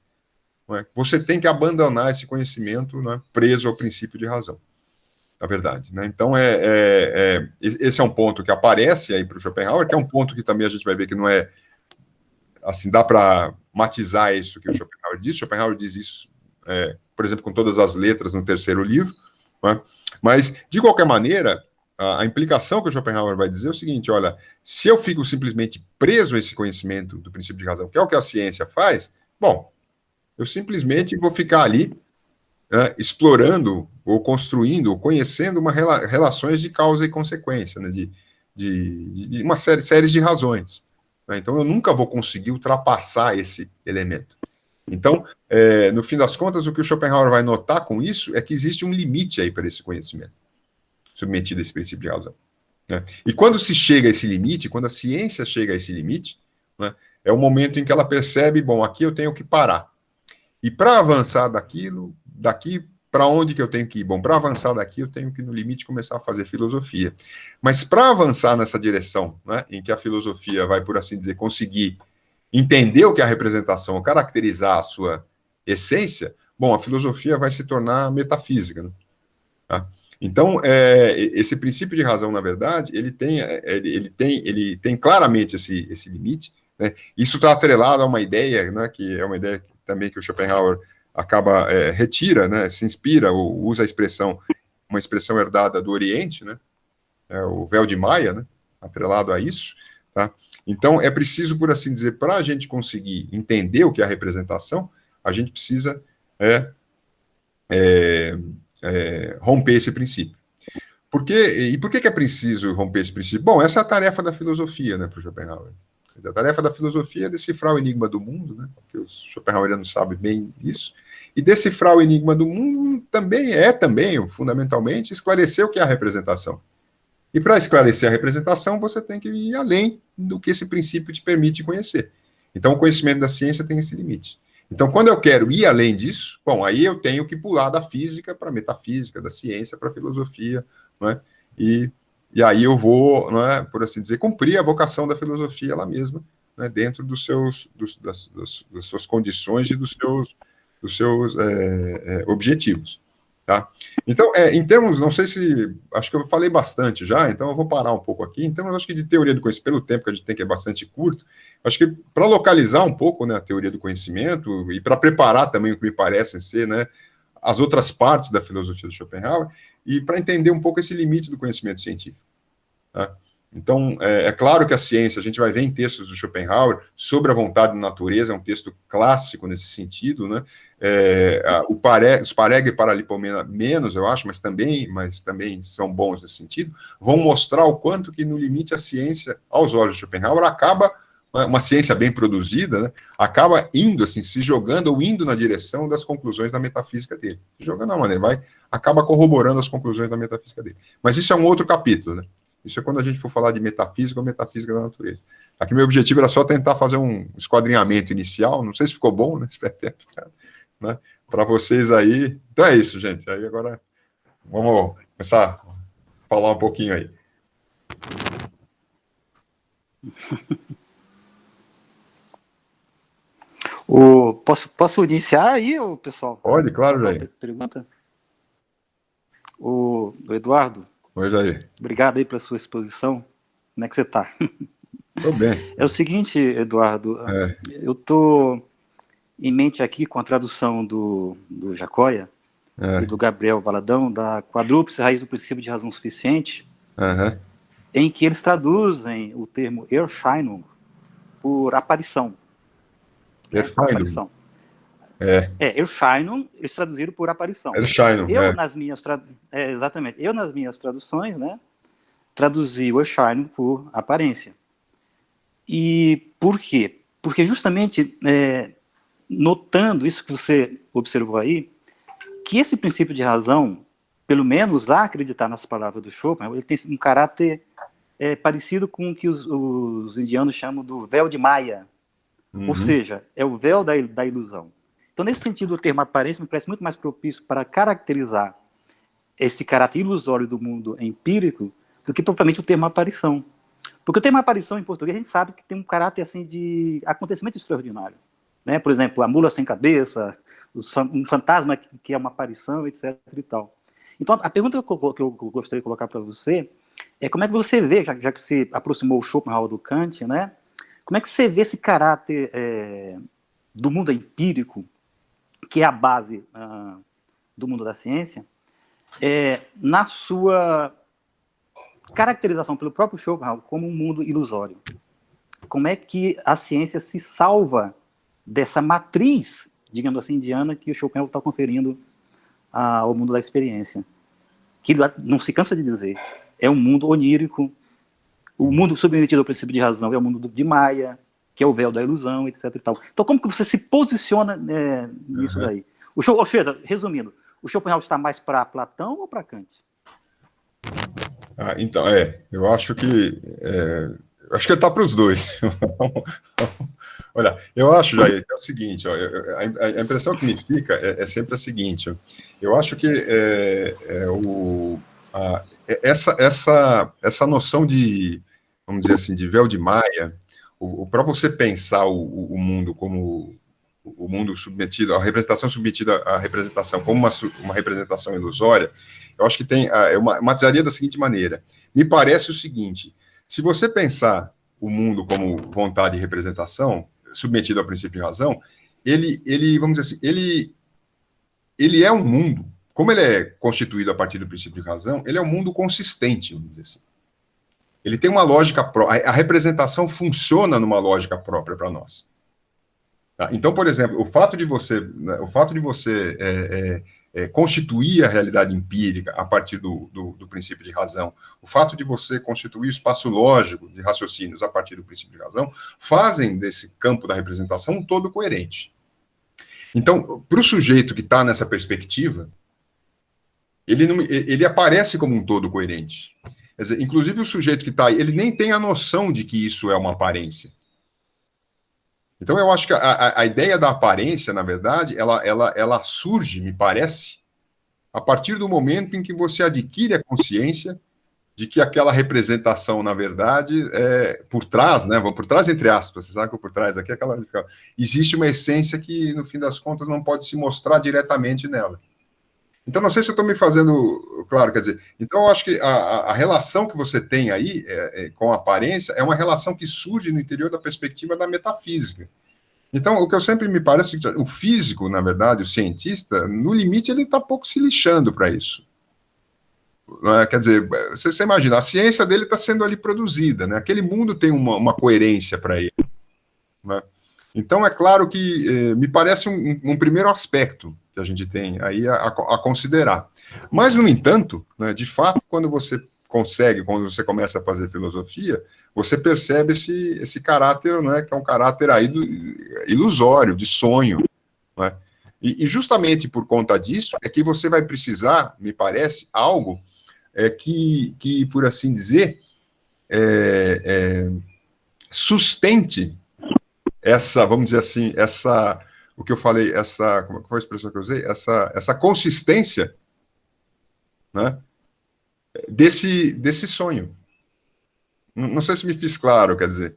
né, você tem que abandonar esse conhecimento, né, preso ao princípio de razão, na verdade. Né? Então, esse é um ponto que aparece aí para o Schopenhauer, que é um ponto que também a gente vai ver que não é, assim, dá para matizar isso que o Schopenhauer diz. Schopenhauer diz isso, por exemplo, com todas as letras no terceiro livro, né? Mas, de qualquer maneira, a implicação que o Schopenhauer vai dizer é o seguinte, olha, se eu fico simplesmente preso a esse conhecimento do princípio de razão, que é o que a ciência faz, bom, eu simplesmente vou ficar ali, né, explorando, ou construindo, ou conhecendo relações de causa e consequência, né, de uma série de razões. Né? Então, eu nunca vou conseguir ultrapassar esse elemento. Então, no fim das contas, o que o Schopenhauer vai notar com isso é que existe um limite aí para esse conhecimento, submetido a esse princípio de razão. Né? E quando se chega a esse limite, quando a ciência chega a esse limite, né, é o momento em que ela percebe, bom, aqui eu tenho que parar. E para avançar daqui para onde que eu tenho que ir? Bom, para avançar daqui, eu tenho que, no limite, começar a fazer filosofia. Mas para avançar nessa direção, né, em que a filosofia vai, por assim dizer, conseguir entender o que é a representação, caracterizar a sua essência, bom, a filosofia vai se tornar metafísica. Né? Tá? Então, esse princípio de razão, na verdade, ele tem claramente esse limite. Né? Isso está atrelado a uma ideia, né, que é uma ideia também que o Schopenhauer acaba, retira, né, se inspira, ou usa uma expressão herdada do Oriente, né, o véu de Maia, né, atrelado a isso. Tá? Então, é preciso, por assim dizer, para a gente conseguir entender o que é a representação, a gente precisa romper esse princípio. E por que é preciso romper esse princípio? Bom, essa é a tarefa da filosofia, né, para o Schopenhauer. A tarefa da filosofia é decifrar o enigma do mundo, né, porque os schopenhauerianos sabem bem isso, e decifrar o enigma do mundo também, fundamentalmente, esclarecer o que é a representação. E para esclarecer a representação, você tem que ir além do que esse princípio te permite conhecer. Então, o conhecimento da ciência tem esse limite. Então, quando eu quero ir além disso, bom, aí eu tenho que pular da física para a metafísica, da ciência para a filosofia, não é? E aí eu vou, não é, por assim dizer, cumprir a vocação da filosofia ela mesma, né, dentro das suas condições e dos seus objetivos. Tá? Então, em termos, não sei se, acho que eu falei bastante já, então eu vou parar um pouco aqui. Então, acho que de teoria do conhecimento, pelo tempo que a gente tem, que é bastante curto, acho que para localizar um pouco, né, a teoria do conhecimento e para preparar também o que me parecem ser, né, as outras partes da filosofia do Schopenhauer e para entender um pouco esse limite do conhecimento científico. Tá? Então, é claro que a ciência, a gente vai ver em textos do Schopenhauer sobre a vontade da natureza, é um texto clássico nesse sentido, né? Os Pareg e Paralipomena menos, eu acho, mas também são bons nesse sentido, vão mostrar o quanto que, no limite, a ciência, aos olhos de Schopenhauer, acaba, uma ciência bem produzida, né, acaba indo, assim, se jogando ou indo na direção das conclusões da metafísica dele. Jogando da maneira, acaba corroborando as conclusões da metafísica dele. Mas isso é um outro capítulo, né? Isso é quando a gente for falar de metafísica ou metafísica da natureza. Aqui meu objetivo era só tentar fazer um esquadrinhamento inicial, não sei se ficou bom, né? Né? Para vocês aí. Então é isso, gente. Aí agora vamos começar a falar um pouquinho aí. Posso iniciar aí, pessoal? Pode, claro, Jair. Pergunta? O Eduardo. Oi, Jair. Obrigado aí pela sua exposição. Como é que você está? Estou bem. É o seguinte, Eduardo, eu estou em mente aqui com a tradução do Jacóia e do Gabriel Valadão, da Quadrúplice Raiz do Princípio de Razão Suficiente, em que eles traduzem o termo Erscheinung por aparição. Erscheinung. Erscheinung, eles traduziram por aparição. Erscheinung, exatamente. Eu, nas minhas traduções, né, traduzi o Erscheinung por aparência. E por quê? Porque justamente, notando isso que você observou aí, que esse princípio de razão, pelo menos a acreditar nas palavras do Schopenhauer, ele tem um caráter parecido com o que os indianos chamam do véu de Maia. Ou seja, é o véu da ilusão. Então, nesse sentido, o termo aparência me parece muito mais propício para caracterizar esse caráter ilusório do mundo empírico do que propriamente o termo aparição. Porque o termo aparição, em português, a gente sabe que tem um caráter assim, de acontecimento extraordinário. Né? Por exemplo, a mula sem cabeça, um fantasma que é uma aparição, etc. e tal. Então, a pergunta que eu gostaria de colocar para você é como é que você vê, já que você aproximou o Schopenhauer do Kant, né? Como é que você vê esse caráter do mundo empírico, que é a base do mundo da ciência, na sua caracterização pelo próprio Schopenhauer como um mundo ilusório? Como é que a ciência se salva dessa matriz, digamos assim, indiana, que o Schopenhauer está conferindo ao mundo da experiência? Que não se cansa de dizer, é um mundo onírico, o mundo submetido ao princípio de razão é o mundo de Maia, que é o véu da ilusão, etc. e tal. Então, como que você se posiciona nisso daí? Resumindo, o Schopenhauer está mais para Platão ou para Kant? Então, eu acho que ele está para os dois. Olha, eu acho, Jair, é o seguinte, a impressão que me fica é sempre a seguinte, eu acho que essa noção de, vamos dizer assim, de véu de Maia, para você pensar o mundo como o mundo submetido, a representação submetida à representação como uma representação ilusória, eu acho que eu matizaria da seguinte maneira. Me parece o seguinte, se você pensar o mundo como vontade e representação, submetido ao princípio de razão, ele vamos dizer assim, ele é um mundo, como ele é constituído a partir do princípio de razão, ele é um mundo consistente, vamos dizer assim. Ele tem uma lógica própria, a representação funciona numa lógica própria para nós. Tá? Então, por exemplo, o fato de você constituir a realidade empírica a partir do princípio de razão, o fato de você constituir o espaço lógico de raciocínios a partir do princípio de razão, fazem desse campo da representação um todo coerente. Então, para o sujeito que está nessa perspectiva, ele aparece como um todo coerente. Quer dizer, inclusive o sujeito que está aí, ele nem tem a noção de que isso é uma aparência. Então, eu acho que a ideia da aparência, na verdade, ela surge, me parece, a partir do momento em que você adquire a consciência de que aquela representação, na verdade, por trás, né, vamos por trás entre aspas, você sabe que por trás aqui é aquela... Existe uma essência que, no fim das contas, não pode se mostrar diretamente nela. Então, não sei se eu estou me fazendo claro, quer dizer, então eu acho que a relação que você tem aí com a aparência é uma relação que surge no interior da perspectiva da metafísica. Então, o que eu sempre me parece, o físico, na verdade, o cientista, no limite, ele está pouco se lixando para isso. Quer dizer, você imagina, a ciência dele está sendo ali produzida, né? Aquele mundo tem uma coerência para ele. Né? Então, é claro que me parece um primeiro aspecto que a gente tem aí a considerar. Mas, no entanto, né, de fato, quando você começa a fazer filosofia, você percebe esse caráter, né, que é um caráter aí ilusório, de sonho. Né? E justamente por conta disso, é que você vai precisar, me parece, algo que, por assim dizer, sustente essa, vamos dizer assim, o que eu falei, como foi a expressão que eu usei? Essa consistência, né, desse sonho. Não sei se me fiz claro, quer dizer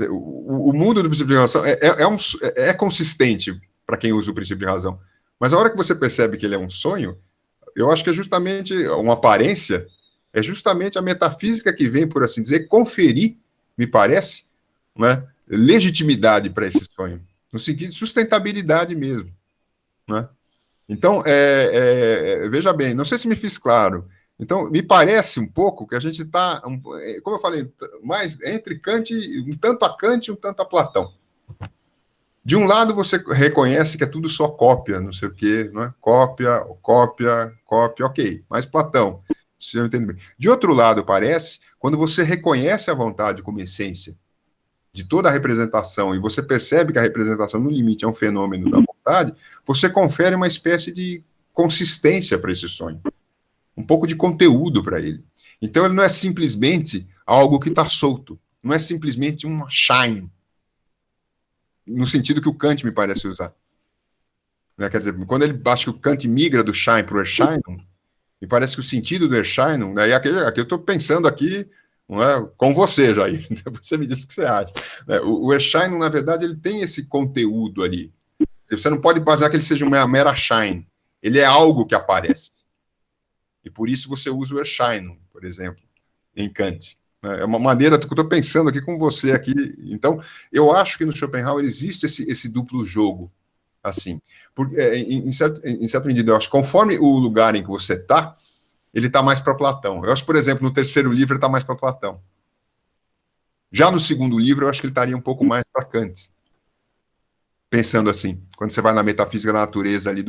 o mundo do princípio de razão é consistente para quem usa o princípio de razão, mas a hora que você percebe que ele é um sonho, eu acho que é justamente uma aparência, é justamente a metafísica que vem, por assim dizer, conferir, me parece, né, legitimidade para esse sonho, no sentido de sustentabilidade mesmo. Né? Então, veja bem, não sei se me fiz claro. Então, me parece um pouco que a gente está, como eu falei, mais entre Kant, um tanto a Kant e um tanto a Platão. De um lado, você reconhece que é tudo só cópia, não sei o quê, não é? Cópia, ok. Mas Platão, se eu entendo bem. De outro lado, parece, quando você reconhece a vontade como essência de toda a representação, e você percebe que a representação, no limite, é um fenômeno da vontade, você confere uma espécie de consistência para esse sonho. Um pouco de conteúdo para ele. Então, ele não é simplesmente algo que está solto. Não é simplesmente um shine, no sentido que o Kant me parece usar. Né? Quer dizer, quando ele acha que o Kant migra do shine para o Erscheinung, me parece que o sentido do Erscheinung, né, aqui eu estou pensando aqui, não é, com você, Jair, você me disse o que você acha. Né? O Erscheinung, na verdade, ele tem esse conteúdo ali. Você não pode basear que ele seja uma mera shine. Ele é algo que aparece. E por isso você usa o Erscheinung, por exemplo, em Kant. É uma maneira que eu estou pensando aqui com você aqui. Então, eu acho que no Schopenhauer existe esse duplo jogo, assim. Em certa medida, eu acho que conforme o lugar em que você está, ele está mais para Platão. Eu acho, por exemplo, no terceiro livro ele está mais para Platão. Já no segundo livro, eu acho que ele estaria um pouco mais para Kant. Pensando assim, quando você vai na metafísica da natureza ali,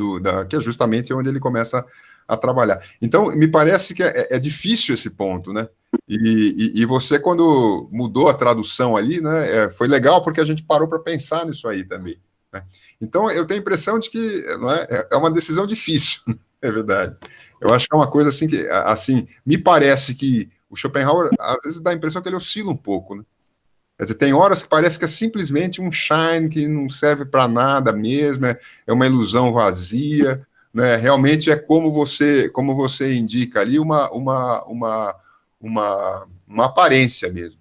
que é justamente onde ele começa a trabalhar. Então, me parece que é difícil esse ponto, né? E você, quando mudou a tradução ali, né, foi legal porque a gente parou para pensar nisso aí também. Né? Então, eu tenho a impressão de que não é uma decisão difícil, é verdade. Eu acho que é uma coisa assim que, assim, me parece que o Schopenhauer, às vezes, dá a impressão que ele oscila um pouco, né? Quer dizer, tem horas que parece que é simplesmente um shine que não serve para nada mesmo, é uma ilusão vazia, né? Realmente é como você indica ali, uma aparência mesmo.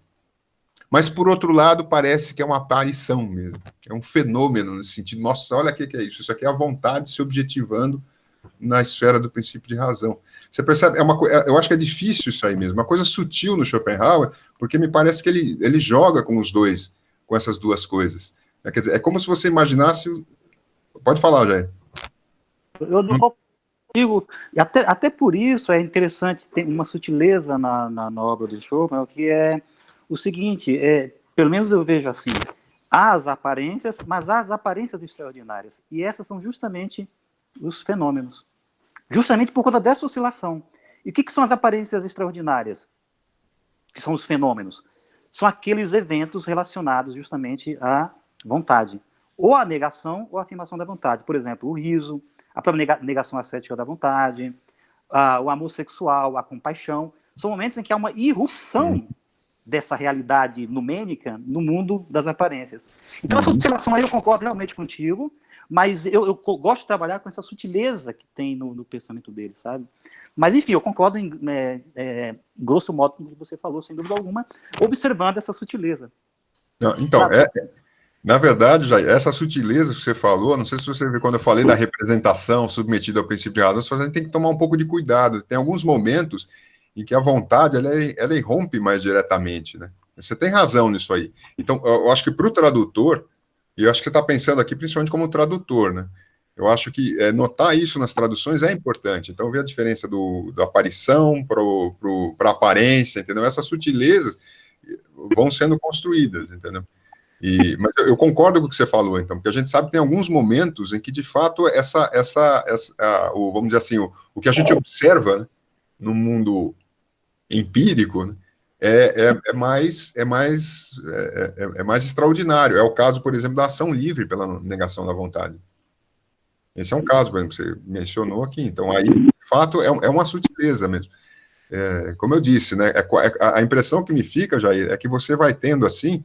Mas, por outro lado, parece que é uma aparição mesmo, é um fenômeno nesse sentido. Nossa, olha o que é isso. Isso aqui é a vontade se objetivando na esfera do princípio de razão. Você percebe? Eu acho que é difícil isso aí mesmo, uma coisa sutil no Schopenhauer, porque me parece que ele joga com essas duas coisas. Quer dizer, é como se você imaginasse... Pode falar, Jair. Eu não consigo... Até por isso é interessante, tem uma sutileza na obra do Schopenhauer, que é o seguinte, pelo menos eu vejo assim, há as aparências, mas há as aparências extraordinárias, e essas são justamente os fenômenos. justamente por conta dessa oscilação. E o que são as aparências extraordinárias? Que são os fenômenos? São aqueles eventos relacionados justamente à vontade. Ou a negação ou a afirmação da vontade. Por exemplo, o riso, a própria negação ascética da vontade, o amor sexual, a compaixão. São momentos em que há uma irrupção dessa realidade numênica no mundo das aparências. Então, essa oscilação aí eu concordo realmente contigo, mas eu gosto de trabalhar com essa sutileza que tem no pensamento dele, sabe? Mas, enfim, eu concordo em grosso modo com o que você falou, sem dúvida alguma, observando essa sutileza. Então, na verdade, Jair, essa sutileza que você falou, não sei se você viu quando eu falei da representação submetida ao princípio de razão, a gente tem que tomar um pouco de cuidado. Tem alguns momentos em que a vontade, ela irrompe mais diretamente, né? Você tem razão nisso aí. Então, eu acho que para o tradutor, e eu acho que você está pensando aqui principalmente como tradutor, né? Eu acho que notar isso nas traduções é importante. Então, ver a diferença da aparição para a aparência, entendeu? Essas sutilezas vão sendo construídas, entendeu? Mas eu concordo com o que você falou, então, porque a gente sabe que tem alguns momentos em que, de fato, vamos dizer assim, o que a gente observa, né, no mundo empírico, né, é mais extraordinário. É o caso, por exemplo, da ação livre pela negação da vontade. Esse é um caso, por exemplo, que você mencionou aqui. Então, aí, de fato, é uma sutileza mesmo. Como eu disse, né, a impressão que me fica, Jair, é que você vai tendo, assim,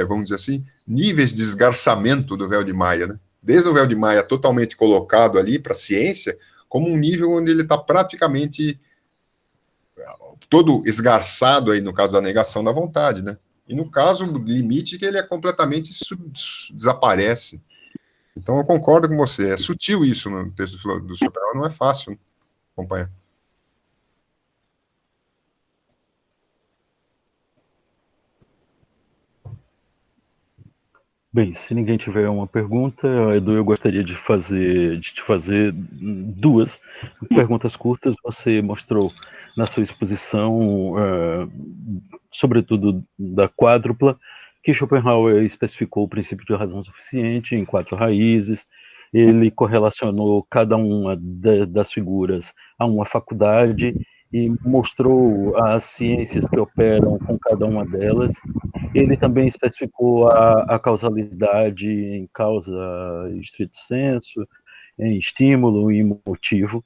vamos dizer assim, níveis de esgarçamento do véu de Maia, né? Desde o véu de Maia totalmente colocado ali para a ciência, como um nível onde ele está praticamente todo esgarçado aí, no caso da negação da vontade, né? E no caso, o limite que ele completamente desaparece. Então, eu concordo com você. É sutil isso no texto do Schopenhauer, não é fácil acompanhar. Bem, se ninguém tiver uma pergunta, Edu, eu gostaria de te fazer duas perguntas curtas. Você mostrou na sua exposição, sobretudo da quádrupla, que Schopenhauer especificou o princípio de razão suficiente em 4 raízes. Ele correlacionou cada uma das figuras a uma faculdade e mostrou as ciências que operam com cada uma delas. Ele também especificou a causalidade em causa estrito sensu, em estímulo e motivo,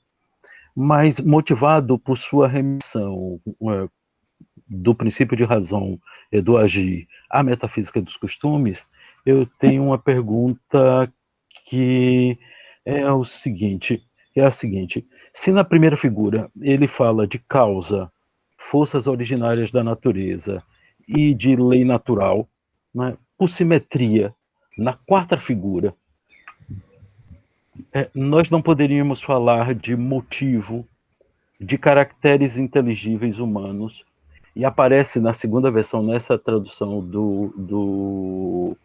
mas motivado por sua remissão do princípio de razão do agir à metafísica dos costumes, eu tenho uma pergunta que é a seguinte: se na primeira figura ele fala de causa, forças originárias da natureza e de lei natural, né, por simetria, na quarta figura, nós não poderíamos falar de motivo, de caracteres inteligíveis humanos, e aparece na segunda versão, nessa tradução do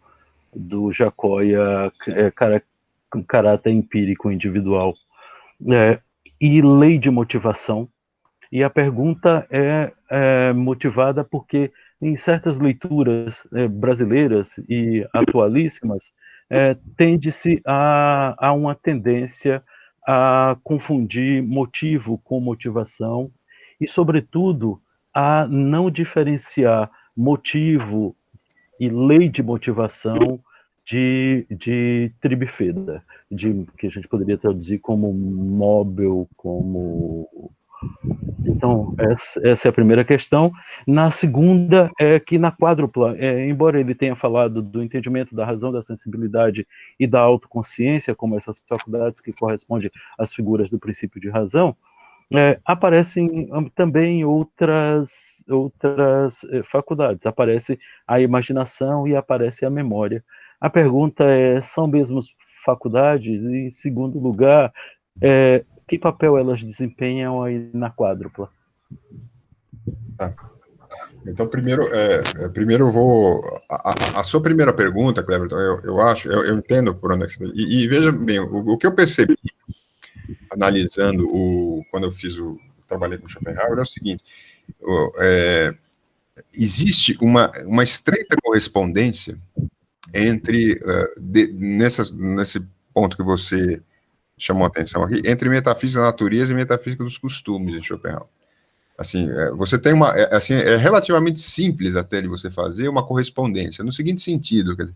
Jacóia, caráter empírico individual, e lei de motivação. E a pergunta é motivada porque em certas leituras brasileiras e atualíssimas, tende-se a uma tendência a confundir motivo com motivação e, sobretudo, a não diferenciar motivo e lei de motivação de tribifeda, que a gente poderia traduzir como móvel, como... Então, essa é a primeira questão. Na segunda, é que na quádrupla, embora ele tenha falado do entendimento da razão, da sensibilidade e da autoconsciência, como essas faculdades que correspondem às figuras do princípio de razão, aparecem também outras faculdades. Aparece a imaginação e aparece a memória. A pergunta é, são mesmo faculdades? E, em segundo lugar, que papel elas desempenham aí na quádrupla? Então, primeiro eu vou... A sua primeira pergunta, Cleberton, eu entendo por onde é que você... E veja bem, o que eu percebi, analisando quando eu trabalhei com Schopenhauer, é o seguinte: existe uma estreita correspondência entre, nesse ponto que você chamou a atenção aqui, entre metafísica da natureza e metafísica dos costumes, em Schopenhauer. Assim, você tem assim, é relativamente simples até de você fazer uma correspondência, no seguinte sentido, quer dizer,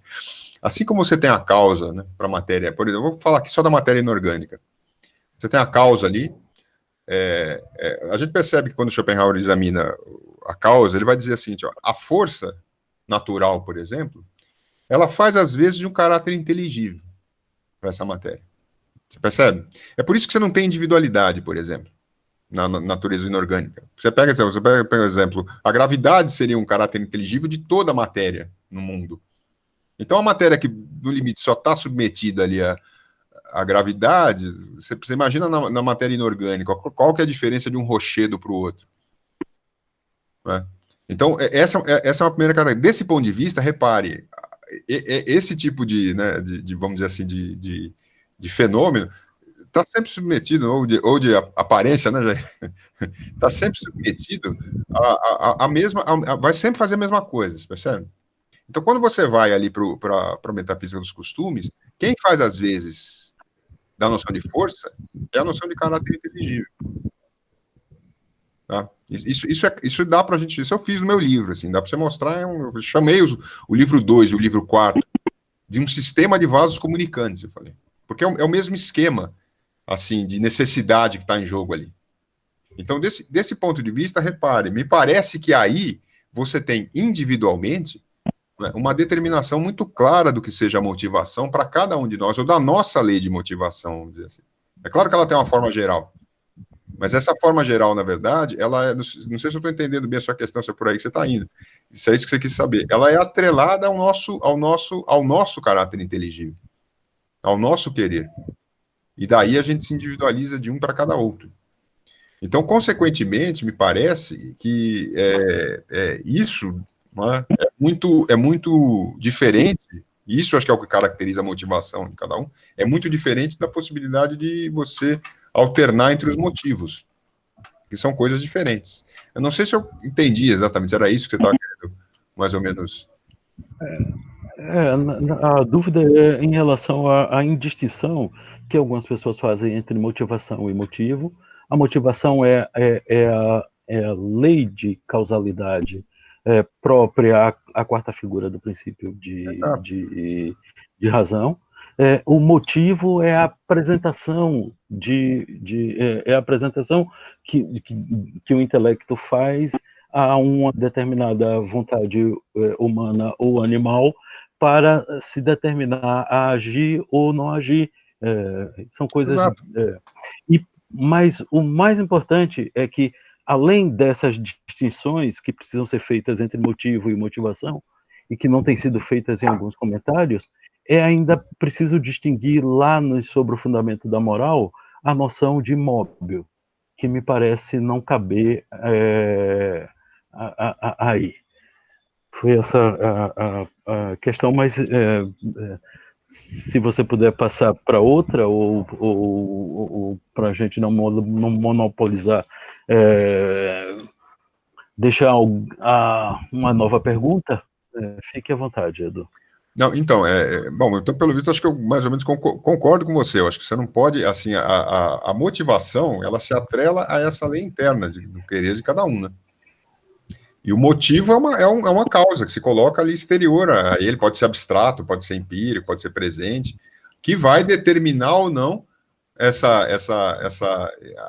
assim como você tem a causa, né, para a matéria, por exemplo, eu vou falar aqui só da matéria inorgânica. Você tem a causa ali, a gente percebe que quando Schopenhauer examina a causa, ele vai dizer assim, ó, a força natural, por exemplo, ela faz às vezes de um caráter inteligível para essa matéria. Você percebe? É por isso que você não tem individualidade, por exemplo, na natureza inorgânica. Você pega, por exemplo, a gravidade seria um caráter inteligível de toda a matéria no mundo. Então, a matéria que, no limite, só está submetida ali à gravidade, você imagina na matéria inorgânica, qual que é a diferença de um rochedo para o outro? Né? Então, essa é uma primeira característica. Desse ponto de vista, repare, esse tipo né, vamos dizer assim, de fenômeno está sempre submetido, ou de aparência, né, está sempre submetido a mesma, vai sempre fazer a mesma coisa, você percebe? Então, quando você vai ali para a metafísica dos costumes, quem faz, às vezes, da noção de força é a noção de caráter inteligível. Tá? Isso dá para a gente, isso eu fiz no meu livro, assim, dá para você mostrar, eu chamei o livro 2 e o livro 4 de um sistema de vasos comunicantes, eu falei, porque é o mesmo esquema, assim, de necessidade que está em jogo ali. Então, desse ponto de vista, repare, me parece que aí você tem individualmente, né, uma determinação muito clara do que seja a motivação para cada um de nós, ou da nossa lei de motivação, vamos dizer assim. É claro que ela tem uma forma geral, mas essa forma geral, na verdade, ela não sei se eu estou entendendo bem a sua questão, se é por aí que você está indo. Isso é isso que você quis saber. Ela é atrelada ao nosso caráter inteligível, ao nosso querer. E daí a gente se individualiza de um para cada outro. Então, consequentemente, me parece que isso, né, é muito diferente, isso acho que é o que caracteriza a motivação de cada um, é muito diferente da possibilidade de você alternar entre os motivos, que são coisas diferentes. Eu não sei se eu entendi exatamente, era isso que você estava querendo, mais ou menos... A dúvida é em relação à indistinção que algumas pessoas fazem entre motivação e motivo. A motivação é a lei de causalidade própria à quarta figura do princípio de razão. O motivo é a apresentação é a apresentação que o intelecto faz a uma determinada vontade humana ou animal para se determinar a agir ou não agir. São coisas... Mas o mais importante é que, além dessas distinções que precisam ser feitas entre motivo e motivação, e que não têm sido feitas em alguns comentários, é ainda preciso distinguir lá sobre o fundamento da moral a noção de móvel, que me parece não caber aí. Foi essa a questão, mas se você puder passar para outra, ou para a gente não monopolizar, deixar uma nova pergunta, fique à vontade, Edu. Não, então, bom, então, pelo visto, acho que eu mais ou menos concordo com você. Eu acho que você não pode, assim, a motivação, ela se atrela a essa lei interna do querer de cada um, né? E o motivo é uma causa que se coloca ali exterior a ele, pode ser abstrato, pode ser empírico, pode ser presente, que vai determinar ou não essa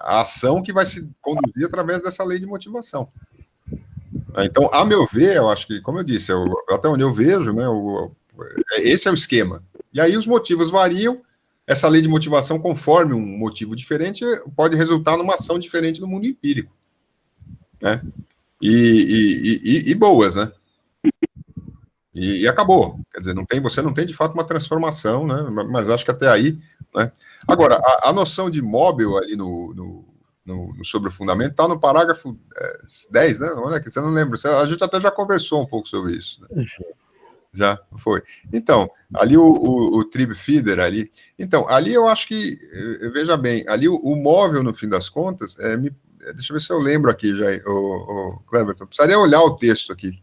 a ação que vai se conduzir através dessa lei de motivação. Então, a meu ver, eu acho que, como eu disse, até onde eu vejo, né, esse é o esquema. E aí os motivos variam, essa lei de motivação, conforme um motivo diferente, pode resultar numa ação diferente no mundo empírico, né? E boas, né? E acabou. Quer dizer, você não tem de fato uma transformação, né? Mas acho que até aí, né? Agora, a noção de móvel ali sobre o fundamento está no parágrafo 10, né? Olha aqui, você não lembra? A gente até já conversou um pouco sobre isso. Né? Já foi. Então, ali o Trib Feeder ali. Então, ali eu acho que, veja bem, ali o móvel, no fim das contas, deixa eu ver se eu lembro aqui já, o Cleverton. Precisaria olhar o texto aqui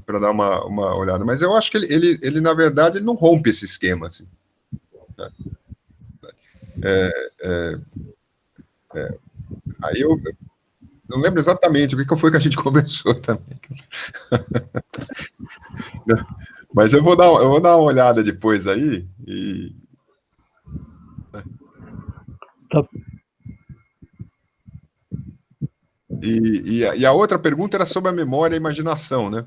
para dar uma olhada, mas eu acho que ele na verdade, ele não rompe esse esquema, assim. Né? Aí eu não lembro exatamente o que foi que a gente conversou também. Mas eu vou dar uma olhada depois aí e... Tá. E a outra pergunta era sobre a memória e a imaginação, né?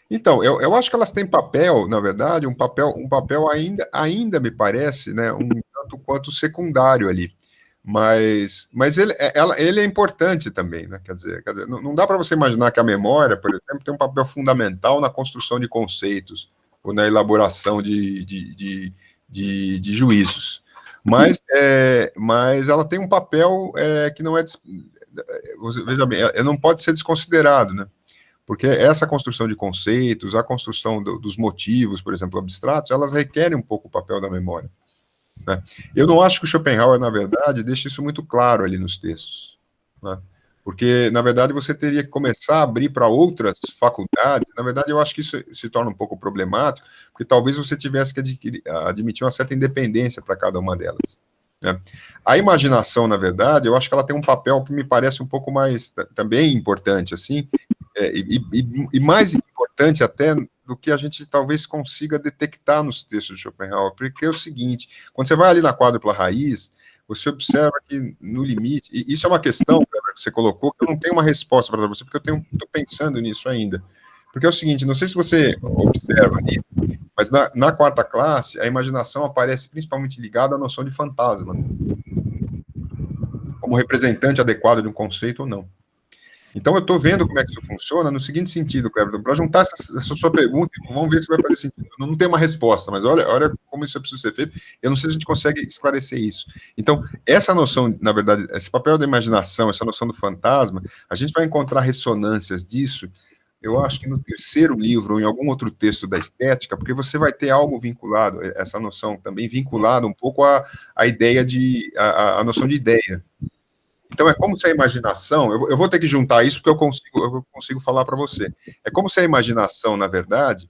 Então, eu acho que elas têm papel, na verdade, um papel ainda me parece, né, um tanto quanto secundário ali. Mas ele é importante também, né? Quer dizer não dá para você imaginar que a memória, por exemplo, tem um papel fundamental na construção de conceitos ou na elaboração de juízos. Mas ela tem um papel que não é... Veja bem, não pode ser desconsiderado, né? Porque essa construção de conceitos, a construção dos motivos, por exemplo, abstratos, elas requerem um pouco o papel da memória, né? Eu não acho que o Schopenhauer, na verdade, deixa isso muito claro ali nos textos, né? Porque, na verdade, você teria que começar a abrir para outras faculdades. Na verdade, eu acho que isso se torna um pouco problemático, porque talvez você tivesse que admitir uma certa independência para cada uma delas, né? A imaginação, na verdade, eu acho que ela tem um papel que me parece um pouco mais também importante, assim, e mais importante até do que a gente talvez consiga detectar nos textos de Schopenhauer, porque é o seguinte, quando você vai ali na quádrupla raiz, você observa que, no limite, e isso é uma questão que você colocou, que eu não tenho uma resposta para você, porque eu estou pensando nisso ainda. Porque é o seguinte, não sei se você observa ali, mas na quarta classe, a imaginação aparece principalmente ligada à noção de fantasma, né? Como representante adequado de um conceito ou não. Então, eu estou vendo como é que isso funciona no seguinte sentido, Cleber, para juntar essa sua pergunta, vamos ver se vai fazer sentido. Não tem uma resposta, mas olha como isso precisa ser feito. Eu não sei se a gente consegue esclarecer isso. Então, essa noção, na verdade, esse papel da imaginação, essa noção do fantasma, a gente vai encontrar ressonâncias disso, eu acho que no terceiro livro, ou em algum outro texto da estética, porque você vai ter algo vinculado, essa noção também vinculada um pouco à ideia a noção de ideia. Então, é como se a imaginação... Eu vou ter que juntar isso, porque eu consigo falar para você. É como se a imaginação, na verdade,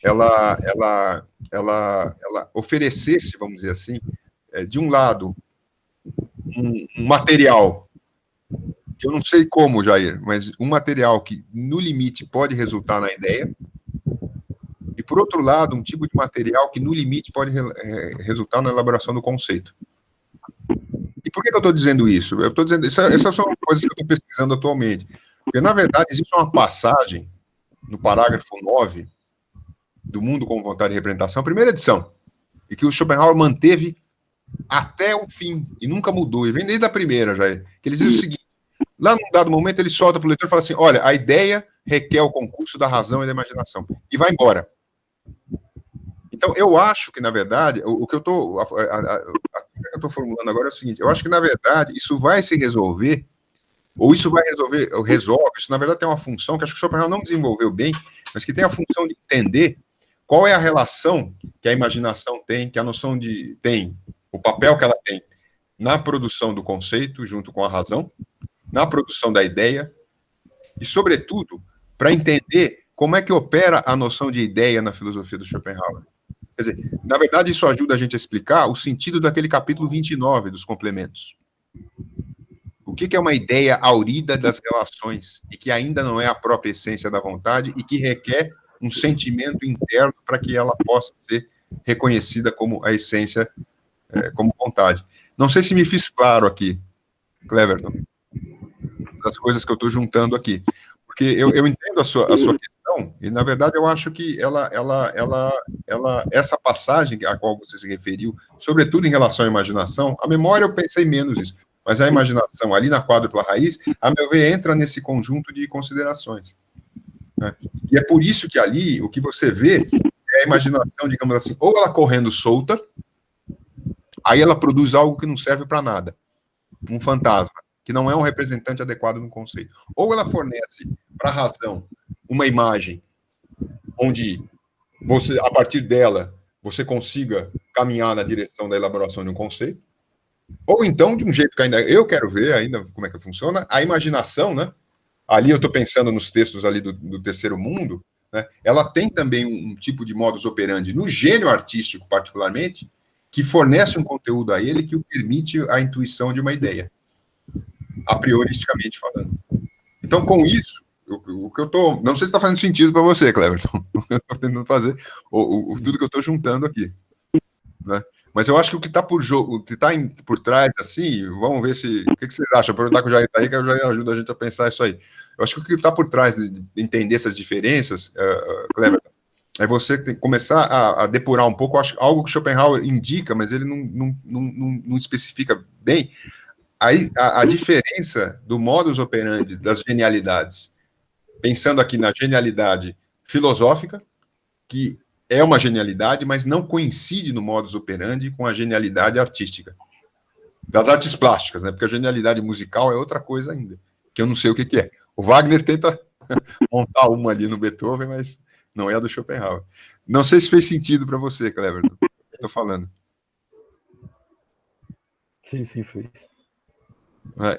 ela oferecesse, vamos dizer assim, de um lado, um material, que eu não sei como, Jair, mas um material que, no limite, pode resultar na ideia, e, por outro lado, um tipo de material que, no limite, pode resultar na elaboração do conceito. E por que eu estou dizendo isso? Eu estou dizendo, essas são coisas que eu estou pesquisando atualmente. Porque, na verdade, existe uma passagem no parágrafo 9 do Mundo com Vontade e Representação, primeira edição, e que o Schopenhauer manteve até o fim, e nunca mudou, e vem desde a primeira já, que ele diz o seguinte, lá num dado momento ele solta para o leitor e fala assim, olha, a ideia requer o concurso da razão e da imaginação, e vai embora. Então, eu acho que, na verdade, o que eu estou formulando agora é o seguinte, eu acho que, na verdade, isso vai se resolver, ou isso vai resolve, isso, na verdade, tem uma função que acho que o Schopenhauer não desenvolveu bem, mas que tem a função de entender qual é a relação que a imaginação tem, que a noção tem, o papel que ela tem na produção do conceito, junto com a razão, na produção da ideia, e, sobretudo, para entender como é que opera a noção de ideia na filosofia do Schopenhauer. Quer dizer, na verdade, isso ajuda a gente a explicar o sentido daquele capítulo 29 dos complementos. O que é uma ideia aurida das relações, e que ainda não é a própria essência da vontade, e que requer um sentimento interno para que ela possa ser reconhecida como a essência, como vontade. Não sei se me fiz claro aqui, Cleverton, das coisas que eu estou juntando aqui. Porque eu entendo a sua questão, e, na verdade, eu acho que essa passagem a qual você se referiu, sobretudo em relação à imaginação, a memória eu pensei menos isso, mas a imaginação, ali na quádrupla raiz, a meu ver, entra nesse conjunto de considerações, né? E é por isso que ali, o que você vê é a imaginação, digamos assim, ou ela correndo solta, aí ela produz algo que não serve para nada, um fantasma, que não é um representante adequado no conceito. Ou ela fornece para a razão uma imagem onde você, a partir dela, você consiga caminhar na direção da elaboração de um conceito, ou então, de um jeito que ainda eu quero ver ainda como é que funciona, a imaginação, né? Ali eu estou pensando nos textos ali do Terceiro Mundo, né? Ela tem também um tipo de modus operandi, no gênio artístico particularmente, que fornece um conteúdo a ele que o permite a intuição de uma ideia, a prioristicamente falando. Então, com isso, o que eu estou... Não sei se está fazendo sentido para você, Cleverton, o que eu estou tentando fazer, tudo que eu estou juntando aqui, né? Mas eu acho que o que está por trás, assim, vamos ver se... O que vocês acham? Vou perguntar com o Jair aí, que o Jair ajuda a gente a pensar isso aí. Eu acho que o que está por trás de entender essas diferenças, Cleverton, é você começar a depurar um pouco, acho, algo que Schopenhauer indica, mas ele não especifica bem, aí a diferença do modus operandi das genialidades, pensando aqui na genialidade filosófica, que é uma genialidade, mas não coincide no modus operandi com a genialidade artística, das artes plásticas, né? Porque a genialidade musical é outra coisa ainda, que eu não sei o que é. O Wagner tenta montar uma ali no Beethoven, mas não é a do Schopenhauer. Não sei se fez sentido para você, Cleverton, estou falando. Sim, fez.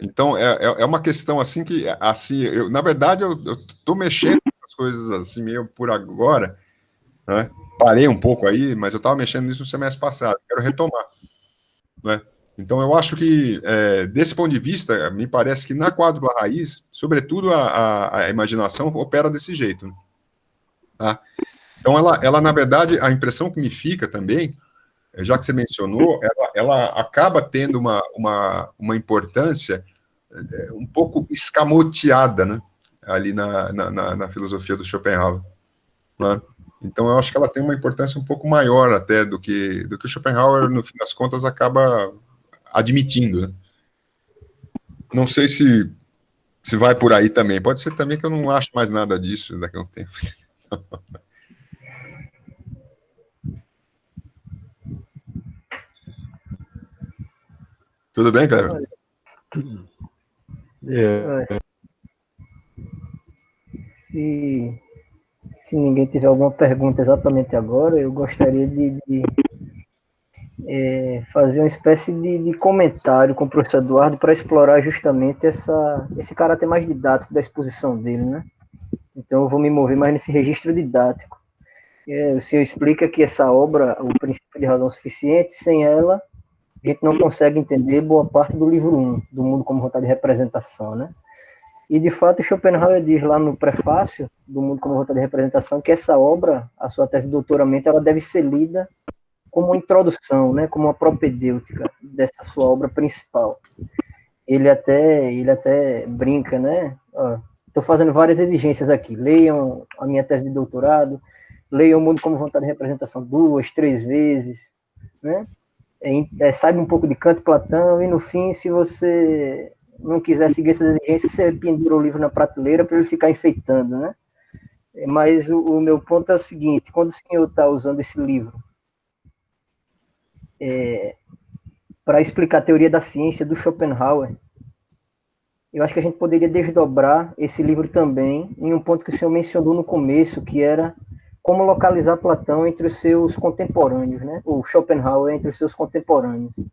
Então, é uma questão assim que, assim, na verdade, eu estou mexendo nessas coisas assim, meio por agora, né? Parei um pouco aí, mas eu estava mexendo nisso no semestre passado, quero retomar, né? Então, eu acho que, desse ponto de vista, me parece que na quádrupla raiz, sobretudo a imaginação opera desse jeito, né? Tá? Então, ela, na verdade, a impressão que me fica também, já que você mencionou, ela acaba tendo uma importância um pouco escamoteada, né? Ali na filosofia do Schopenhauer, né? Então, eu acho que ela tem uma importância um pouco maior até do que o Schopenhauer, no fim das contas, acaba admitindo, né? Não sei se vai por aí também. Pode ser também que eu não acho mais nada disso daqui a um tempo. Tudo bem, Cleber? Se ninguém tiver alguma pergunta exatamente agora, eu gostaria de fazer uma espécie de comentário com o professor Eduardo para explorar justamente esse caráter mais didático da exposição dele, né? Então eu vou me mover mais nesse registro didático. O senhor explica que essa obra, o princípio de razão suficiente, sem ela, a gente não consegue entender boa parte do livro 1, do mundo como vontade de representação, né? E, de fato, Schopenhauer diz lá no prefácio do mundo como vontade de representação que essa obra, a sua tese de doutoramento, ela deve ser lida como uma introdução, né, como uma propedêutica dessa sua obra principal. Ele até brinca, né? Estou fazendo várias exigências aqui. Leiam a minha tese de doutorado, leiam o mundo como vontade de representação 2, 3 vezes, né? Saiba um pouco de Kant e Platão, e no fim, se você não quiser seguir essas exigências, você pendura o livro na prateleira para ele ficar enfeitando, né? Mas o meu ponto é o seguinte: quando o senhor está usando esse livro para explicar a teoria da ciência do Schopenhauer, eu acho que a gente poderia desdobrar esse livro também em um ponto que o senhor mencionou no começo, que era como localizar Platão entre os seus contemporâneos, né? O Schopenhauer entre os seus contemporâneos.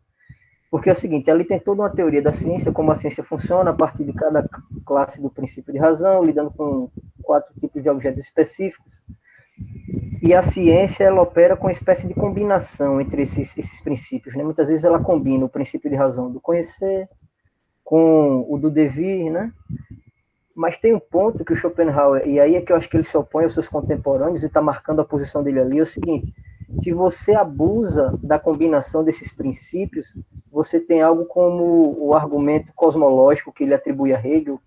Porque é o seguinte, ali tem toda uma teoria da ciência, como a ciência funciona a partir de cada classe do princípio de razão, lidando com 4 tipos de objetos específicos. E a ciência, ela opera com uma espécie de combinação entre esses princípios, né? Muitas vezes ela combina o princípio de razão do conhecer com o do devir, né? Mas tem um ponto que o Schopenhauer, e aí é que eu acho que ele se opõe aos seus contemporâneos e está marcando a posição dele ali, é o seguinte: se você abusa da combinação desses princípios, você tem algo como o argumento cosmológico que ele atribui a Hegel,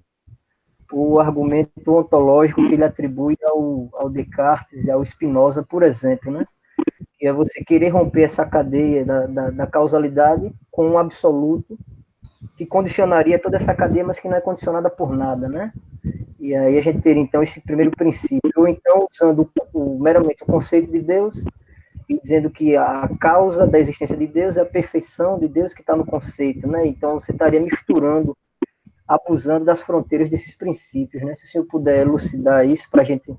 o argumento ontológico que ele atribui ao Descartes e ao Spinoza, por exemplo, né? Que é você querer romper essa cadeia da causalidade com um absoluto que condicionaria toda essa cadeia, mas que não é condicionada por nada, né? E aí a gente teria, então, esse primeiro princípio, ou então usando meramente o conceito de Deus e dizendo que a causa da existência de Deus é a perfeição de Deus que está no conceito, né? Então você estaria misturando, abusando das fronteiras desses princípios, né? Se o senhor puder elucidar isso para a gente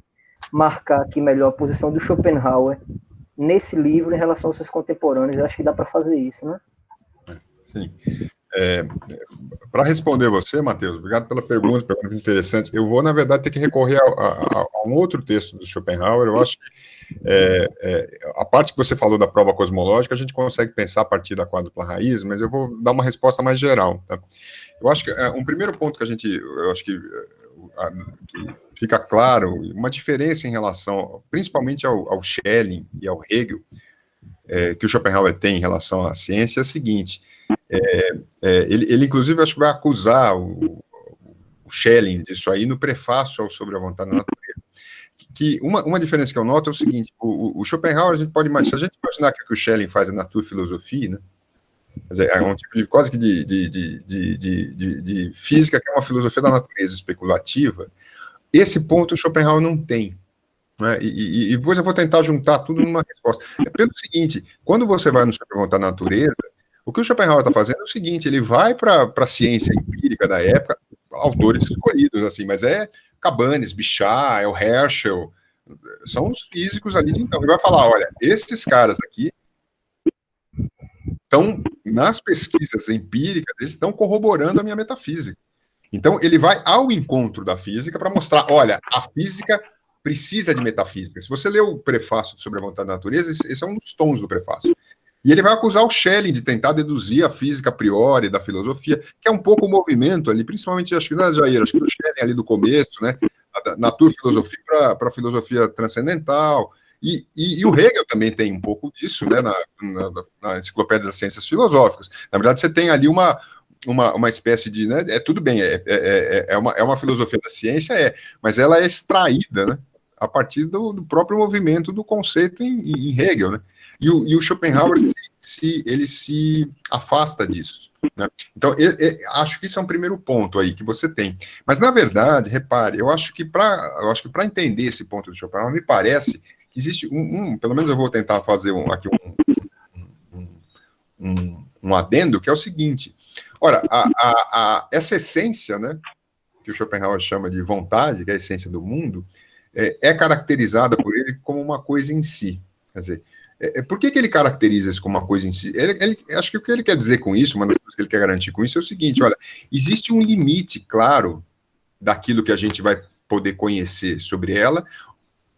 marcar aqui melhor a posição do Schopenhauer nesse livro em relação aos seus contemporâneos, eu acho que dá para fazer isso, né? Sim. Para responder você, Matheus, obrigado pela pergunta interessante. Eu vou, na verdade, ter que recorrer a um outro texto do Schopenhauer. Eu acho que a parte que você falou da prova cosmológica, a gente consegue pensar a partir da quádrupla raiz, mas eu vou dar uma resposta mais geral. Tá? Eu acho que um primeiro ponto que eu acho que fica claro, uma diferença em relação, principalmente ao Schelling e ao Hegel, que o Schopenhauer tem em relação à ciência, é a seguinte: ele inclusive, acho que vai acusar o Schelling disso aí no prefácio ao Sobre a Vontade da Natureza. Que uma diferença que eu noto é o seguinte: o Schopenhauer, se a gente imaginar que o que o Schelling faz é Naturphilosophie, né? Quer dizer, é um tipo de quase que de física, que é uma filosofia da natureza especulativa. Esse ponto o Schopenhauer não tem. Né? E depois eu vou tentar juntar tudo numa resposta. É pelo seguinte: quando você vai no Sobre a Vontade da Natureza, o que o Schopenhauer está fazendo é o seguinte: ele vai para a ciência empírica da época, autores escolhidos, assim, mas é Cabanes, Bichat, é o Herschel, são os físicos ali de então. Ele vai falar: olha, esses caras aqui estão, nas pesquisas empíricas, eles estão corroborando a minha metafísica. Então, ele vai ao encontro da física para mostrar: olha, a física precisa de metafísica. Se você lê o prefácio Sobre a Vontade da Natureza, esse é um dos tons do prefácio. E ele vai acusar o Schelling de tentar deduzir a física a priori da filosofia, que é um pouco o movimento ali, principalmente, acho que do Schelling ali do começo, né, da naturfilosofia para a filosofia transcendental, e o Hegel também tem um pouco disso, né, na Enciclopédia das Ciências Filosóficas. Na verdade, você tem ali uma espécie de, né, tudo bem, é uma filosofia da ciência, mas ela é extraída, né, a partir do próprio movimento do conceito em Hegel, né? E o Schopenhauer ele se afasta disso, né? Então, acho que isso é um primeiro ponto aí que você tem. Mas, na verdade, repare, eu acho que para entender esse ponto do Schopenhauer, me parece que existe pelo menos eu vou tentar fazer aqui um adendo, que é o seguinte: ora, essa essência, né, que o Schopenhauer chama de vontade, que é a essência do mundo, é caracterizada por ele como uma coisa em si. Quer dizer, por que ele caracteriza isso como uma coisa em si? Acho que o que ele quer dizer com isso, uma das coisas que ele quer garantir com isso é o seguinte: olha, existe um limite claro daquilo que a gente vai poder conhecer sobre ela.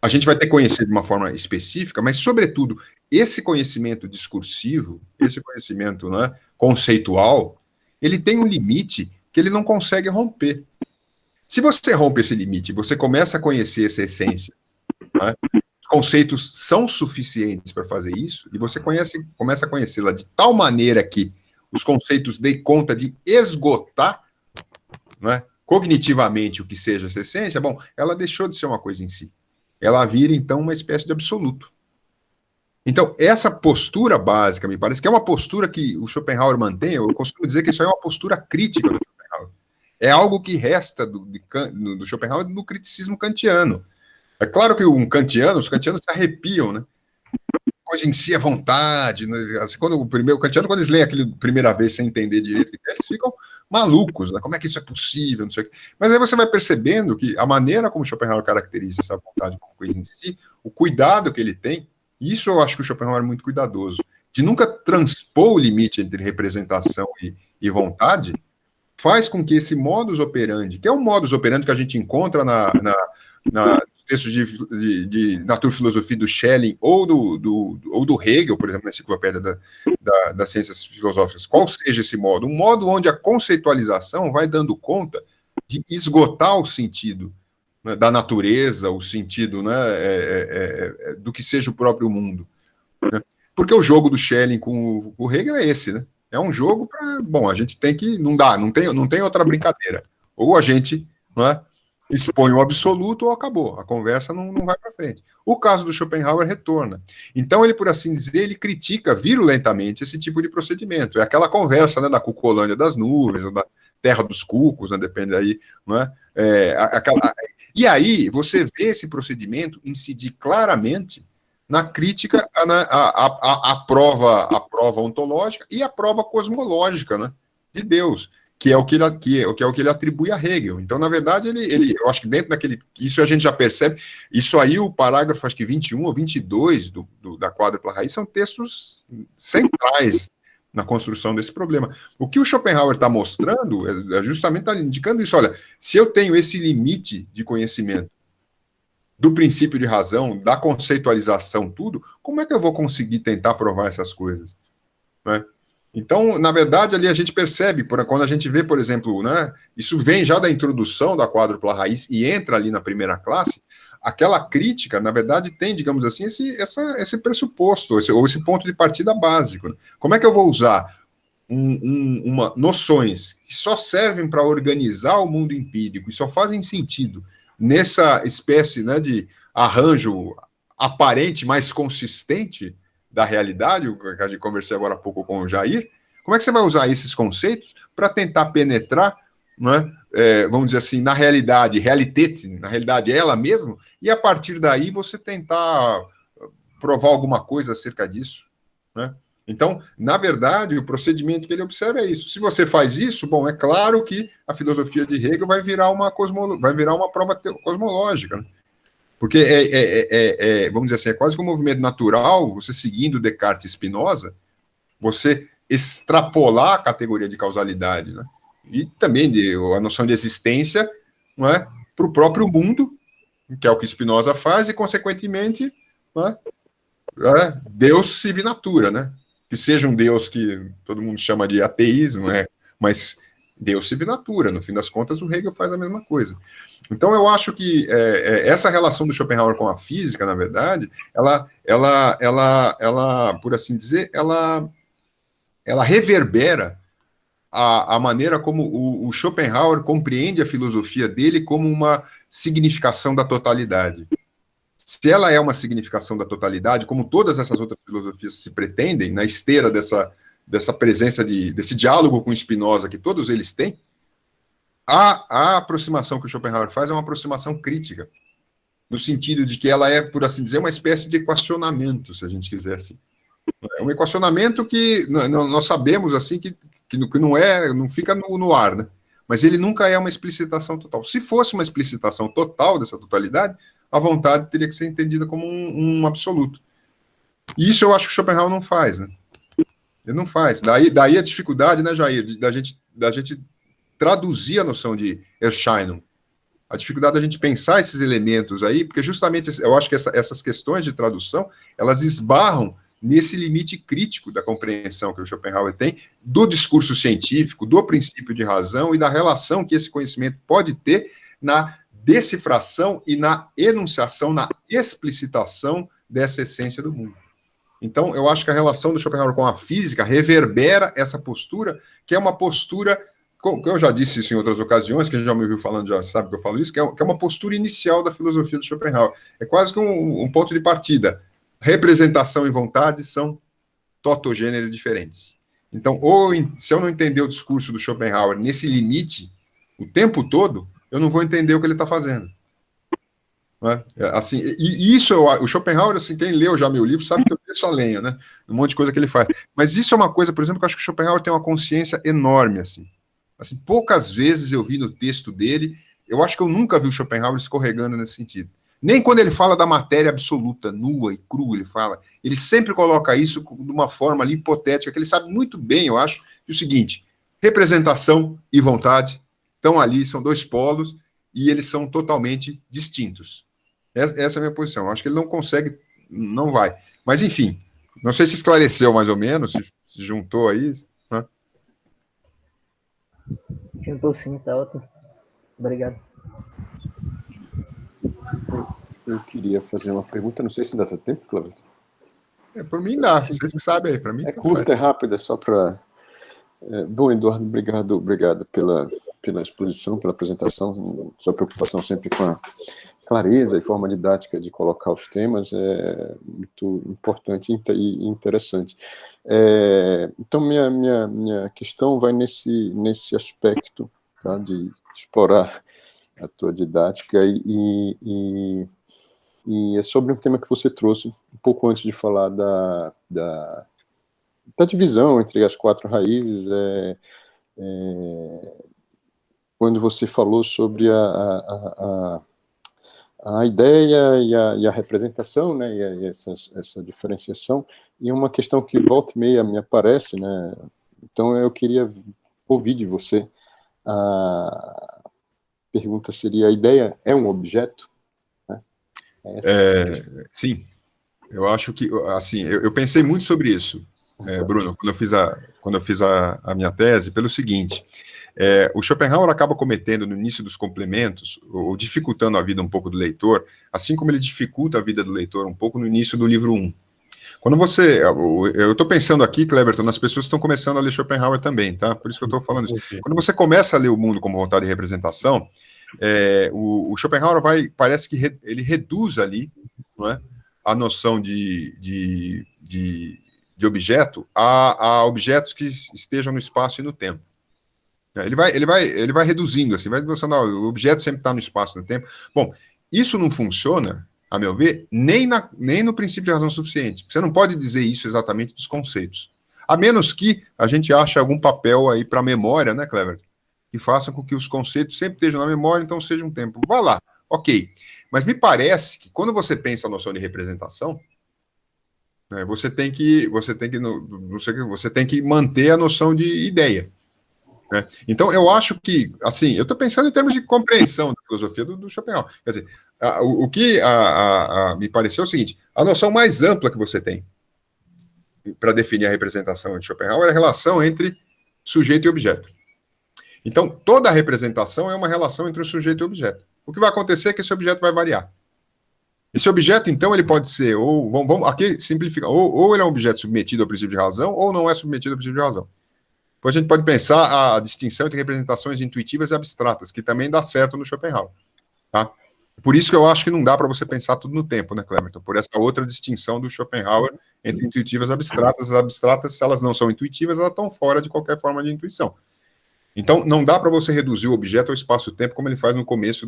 A gente vai ter que conhecer de uma forma específica, mas, sobretudo, esse conhecimento discursivo, esse conhecimento, né, conceitual, ele tem um limite que ele não consegue romper. Se você rompe esse limite, você começa a conhecer essa essência, né, os conceitos são suficientes para fazer isso, e você começa a conhecê-la de tal maneira que os conceitos dêem conta de esgotar, né, cognitivamente o que seja essa essência. Bom, ela deixou de ser uma coisa em si. Ela vira, então, uma espécie de absoluto. Então, essa postura básica, me parece que é uma postura que o Schopenhauer mantém. Eu costumo dizer que isso é uma postura crítica do Schopenhauer. É algo que resta do Schopenhauer no criticismo kantiano. É claro que os kantianos se arrepiam, né? Coisa em si é vontade. Né? Assim, o kantiano, quando eles leem aquilo primeira vez sem entender direito, eles ficam malucos, né? Como é que isso é possível? Não sei o quê. Mas aí você vai percebendo que a maneira como Schopenhauer caracteriza essa vontade como coisa em si, o cuidado que ele tem, isso eu acho que o Schopenhauer é muito cuidadoso, de nunca transpor o limite entre representação e vontade, faz com que esse modus operandi, que é um modus operandi que a gente encontra nos textos de naturfilosofia do Schelling ou do Hegel, por exemplo, na Enciclopédia das Ciências Filosóficas, qual seja esse modo? Um modo onde a conceitualização vai dando conta de esgotar o sentido, né, da natureza, o sentido, né, do que seja o próprio mundo. Né? Porque o jogo do Schelling com o Hegel é esse, né? É um jogo para... Bom, a gente tem que... Não tem outra brincadeira. Ou a gente, né, expõe o absoluto ou acabou. A conversa não vai para frente. O caso do Schopenhauer retorna. Então, ele, por assim dizer, ele critica virulentamente esse tipo de procedimento. É aquela conversa, né, da Cucolândia das nuvens, ou da Terra dos Cucos, né, depende aí, né? E aí, você vê esse procedimento incidir claramente na crítica à prova ontológica e à prova cosmológica, né, de Deus, que é o que ele atribui a Hegel. Então, na verdade, eu acho que dentro daquele... Isso a gente já percebe. Isso aí, o parágrafo, acho que 21 ou 22 da quádrupla raiz, são textos centrais na construção desse problema. O que o Schopenhauer está mostrando é justamente tá indicando isso. Olha, se eu tenho esse limite de conhecimento do princípio de razão, da conceitualização, tudo, como é que eu vou conseguir tentar provar essas coisas? Né? Então, na verdade, ali a gente percebe, quando a gente vê, por exemplo, né, isso vem já da introdução da quádrupla raiz e entra ali na primeira classe, aquela crítica, na verdade, tem, digamos assim, esse pressuposto, esse ponto de partida básico. Né? Como é que eu vou usar noções que só servem para organizar o mundo empírico e só fazem sentido nessa espécie, né, de arranjo aparente, mais consistente da realidade, o que a gente conversei agora há pouco com o Jair, como é que você vai usar esses conceitos para tentar penetrar, né, vamos dizer assim, na realidade, na realidade ela mesma, e a partir daí você tentar provar alguma coisa acerca disso, né? Então, na verdade, o procedimento que ele observa é isso. Se você faz isso, bom, é claro que a filosofia de Hegel vai virar uma prova cosmológica, né? Porque vamos dizer assim, é quase que um movimento natural, você seguindo Descartes e Spinoza, você extrapolar a categoria de causalidade, né? E também a noção de existência, não é, para o próprio mundo, que é o que Spinoza faz, e, consequentemente, não é, Deus civi natura, né? Que seja um Deus que todo mundo chama de ateísmo, mas Deus civi natura, no fim das contas o Hegel faz a mesma coisa. Então eu acho que essa relação do Schopenhauer com a física, na verdade, ela por assim dizer, ela reverbera a maneira como o Schopenhauer compreende a filosofia dele como uma significação da totalidade. Se ela é uma significação da totalidade, como todas essas outras filosofias se pretendem, na esteira dessa presença desse diálogo com Spinoza que todos eles têm, a aproximação que o Schopenhauer faz é uma aproximação crítica, no sentido de que ela é, por assim dizer, uma espécie de equacionamento, se a gente quiser assim. É um equacionamento que nós sabemos assim que não fica no ar, né? Mas ele nunca é uma explicitação total. Se fosse uma explicitação total dessa totalidade, a vontade teria que ser entendida como um absoluto. E isso eu acho que Schopenhauer não faz, né? Ele não faz. Daí a dificuldade, né, Jair, da gente traduzir a noção de Erscheinung. A dificuldade da gente pensar esses elementos aí, porque justamente eu acho que essas questões de tradução, elas esbarram nesse limite crítico da compreensão que o Schopenhauer tem do discurso científico, do princípio de razão e da relação que esse conhecimento pode ter na decifração e na enunciação, na explicitação dessa essência do mundo. Então, eu acho que a relação do Schopenhauer com a física reverbera essa postura, que é uma postura, que eu já disse isso em outras ocasiões, quem já me ouviu falando já sabe que eu falo isso, que é uma postura inicial da filosofia do Schopenhauer. É quase que um ponto de partida. Representação e vontade são totogênero diferentes. Então, se eu não entender o discurso do Schopenhauer nesse limite o tempo todo, eu não vou entender o que ele está fazendo. Né? Assim, e isso, o Schopenhauer, assim, quem leu já meu livro sabe que eu desço a lenha, né? Um monte de coisa que ele faz. Mas isso é uma coisa, por exemplo, que eu acho que o Schopenhauer tem uma consciência enorme, assim. Poucas vezes eu vi no texto dele, eu acho que eu nunca vi o Schopenhauer escorregando nesse sentido. Nem quando ele fala da matéria absoluta, nua e crua, ele sempre coloca isso de uma forma ali hipotética, que ele sabe muito bem, eu acho, que é o seguinte, representação e vontade estão ali, são dois polos, e eles são totalmente distintos. Essa é a minha posição. Eu acho que ele não consegue, não vai. Mas, enfim, não sei se esclareceu mais ou menos, se juntou aí. Né? Juntou sim, tá ótimo. Obrigado. Eu queria fazer uma pergunta, não sei se dá tempo, Cláudio. Por mim dá, vocês que sabem aí, para mim. É curta, é rápida, só para... Bom, Eduardo, obrigado pela exposição, pela apresentação, sua preocupação sempre com a clareza e forma didática de colocar os temas é muito importante e interessante. Então, minha questão vai nesse aspecto, tá, de explorar a tua didática e é sobre um tema que você trouxe um pouco antes de falar da divisão entre as quatro raízes, quando você falou sobre a ideia e a representação, né, e essa diferenciação, E uma questão que volta e meia me aparece, né? Então eu queria ouvir de você. A pergunta seria: a ideia é um objeto? Né? Sim, eu acho que, assim, eu pensei muito sobre isso, Bruno, quando eu fiz a minha tese, pelo seguinte: o Schopenhauer acaba cometendo no início dos complementos, ou dificultando a vida um pouco do leitor, assim como ele dificulta a vida do leitor um pouco no início do livro 1. Quando você, eu estou pensando aqui, Cleberton, nas pessoas que estão começando a ler Schopenhauer também, tá? Por isso que eu estou falando isso. Quando você começa a ler O Mundo como Vontade e Representação, o Schopenhauer parece que ele reduz ali, não é, a noção de objeto a objetos que estejam no espaço e no tempo. Ele vai reduzindo, assim, vai mostrando, o objeto sempre está no espaço e no tempo. Bom, isso não funciona, a meu ver, nem no princípio de razão suficiente. Você não pode dizer isso exatamente dos conceitos. A menos que a gente ache algum papel aí para a memória, né, Cleber? Que façam com que os conceitos sempre estejam na memória, então seja um tempo. Vá lá, ok. Mas me parece que quando você pensa a noção de representação, né, você tem que manter a noção de ideia. Né? Então, eu acho que, assim, eu estou pensando em termos de compreensão da filosofia do Schopenhauer. Quer dizer, o que me pareceu é o seguinte: a noção mais ampla que você tem para definir a representação de Schopenhauer é a relação entre sujeito e objeto. Então, toda a representação é uma relação entre o sujeito e o objeto. O que vai acontecer é que esse objeto vai variar. Esse objeto, então, ele pode ser, aqui simplifica, ou ele é um objeto submetido ao princípio de razão, ou não é submetido ao princípio de razão. Depois a gente pode pensar a distinção entre representações intuitivas e abstratas, que também dá certo no Schopenhauer. Tá? Por isso que eu acho que não dá para você pensar tudo no tempo, né, Cleberton? Por essa outra distinção do Schopenhauer entre intuitivas e abstratas. As abstratas, se elas não são intuitivas, elas estão fora de qualquer forma de intuição. Então, não dá para você reduzir o objeto ao espaço-tempo, como ele faz no começo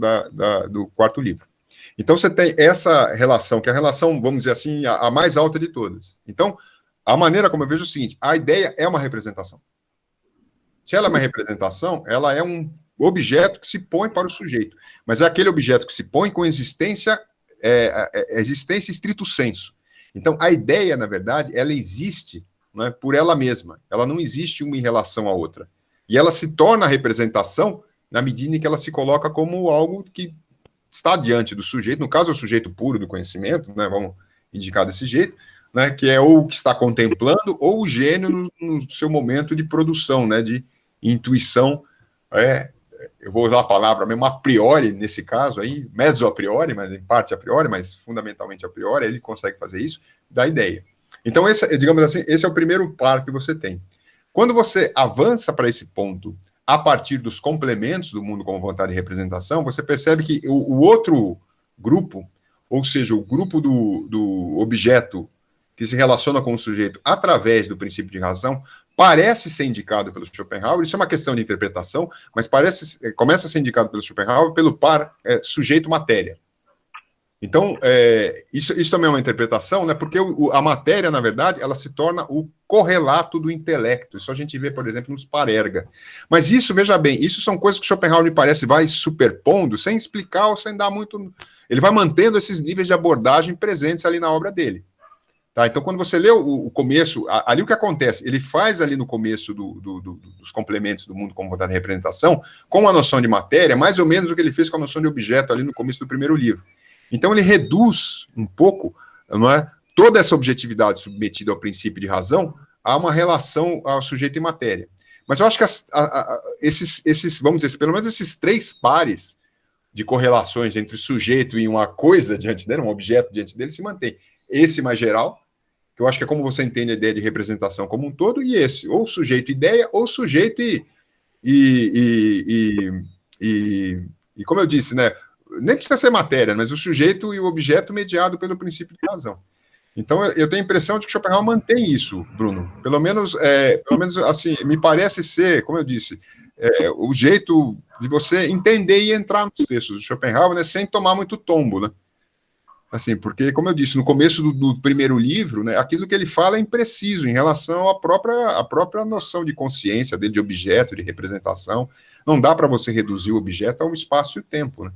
do quarto livro. Então, você tem essa relação, que é a relação, vamos dizer assim, a mais alta de todas. Então, a maneira como eu vejo é o seguinte: a ideia é uma representação. Se ela é uma representação, ela é um objeto que se põe para o sujeito. Mas é aquele objeto que se põe com existência estrito sensu. Então, a ideia, na verdade, ela existe, né, por ela mesma. Ela não existe uma em relação à outra. E ela se torna a representação na medida em que ela se coloca como algo que está diante do sujeito, no caso é o sujeito puro do conhecimento, né, vamos indicar desse jeito, né, que é ou o que está contemplando, ou o gênio no seu momento de produção, né, de intuição, eu vou usar a palavra mesmo a priori, nesse caso aí, mezzo a priori, mas em parte a priori, mas fundamentalmente a priori, ele consegue fazer isso, da ideia. Então, digamos assim, esse é o primeiro par que você tem. Quando você avança para esse ponto, a partir dos complementos do mundo como vontade e representação, você percebe que o outro grupo, ou seja, o grupo do objeto que se relaciona com o sujeito através do princípio de razão, parece ser indicado pelo Schopenhauer. Isso é uma questão de interpretação, mas começa a ser indicado pelo Schopenhauer pelo par sujeito-matéria. Então, isso também é uma interpretação, né, porque a matéria, na verdade, ela se torna o correlato do intelecto. Isso a gente vê, por exemplo, nos Parerga. Mas isso, veja bem, isso são coisas que Schopenhauer, me parece, vai superpondo, sem explicar ou sem dar muito... Ele vai mantendo esses níveis de abordagem presentes ali na obra dele. Tá? Então, quando você lê o começo, ali o que acontece? Ele faz ali no começo dos complementos do mundo como vontade de representação, com a noção de matéria, mais ou menos o que ele fez com a noção de objeto ali no começo do primeiro livro. Então, ele reduz um pouco, não é, toda essa objetividade submetida ao princípio de razão a uma relação ao sujeito e matéria. Mas eu acho que esses, vamos dizer, pelo menos esses três pares de correlações entre o sujeito e uma coisa diante dele, um objeto diante dele, se mantém. Esse mais geral, que eu acho que é como você entende a ideia de representação como um todo, e esse, ou sujeito e ideia, ou sujeito e como eu disse, né, nem precisa ser matéria, mas o sujeito e o objeto mediado pelo princípio de razão. Então, eu tenho a impressão de que Schopenhauer mantém isso, Bruno. Pelo menos assim, me parece ser, como eu disse, o jeito de você entender e entrar nos textos do Schopenhauer, né, sem tomar muito tombo, né? Assim, porque, como eu disse, no começo do primeiro livro, né, aquilo que ele fala é impreciso em relação à própria noção de consciência dele, de objeto, de representação. Não dá para você reduzir o objeto ao espaço e o tempo, né?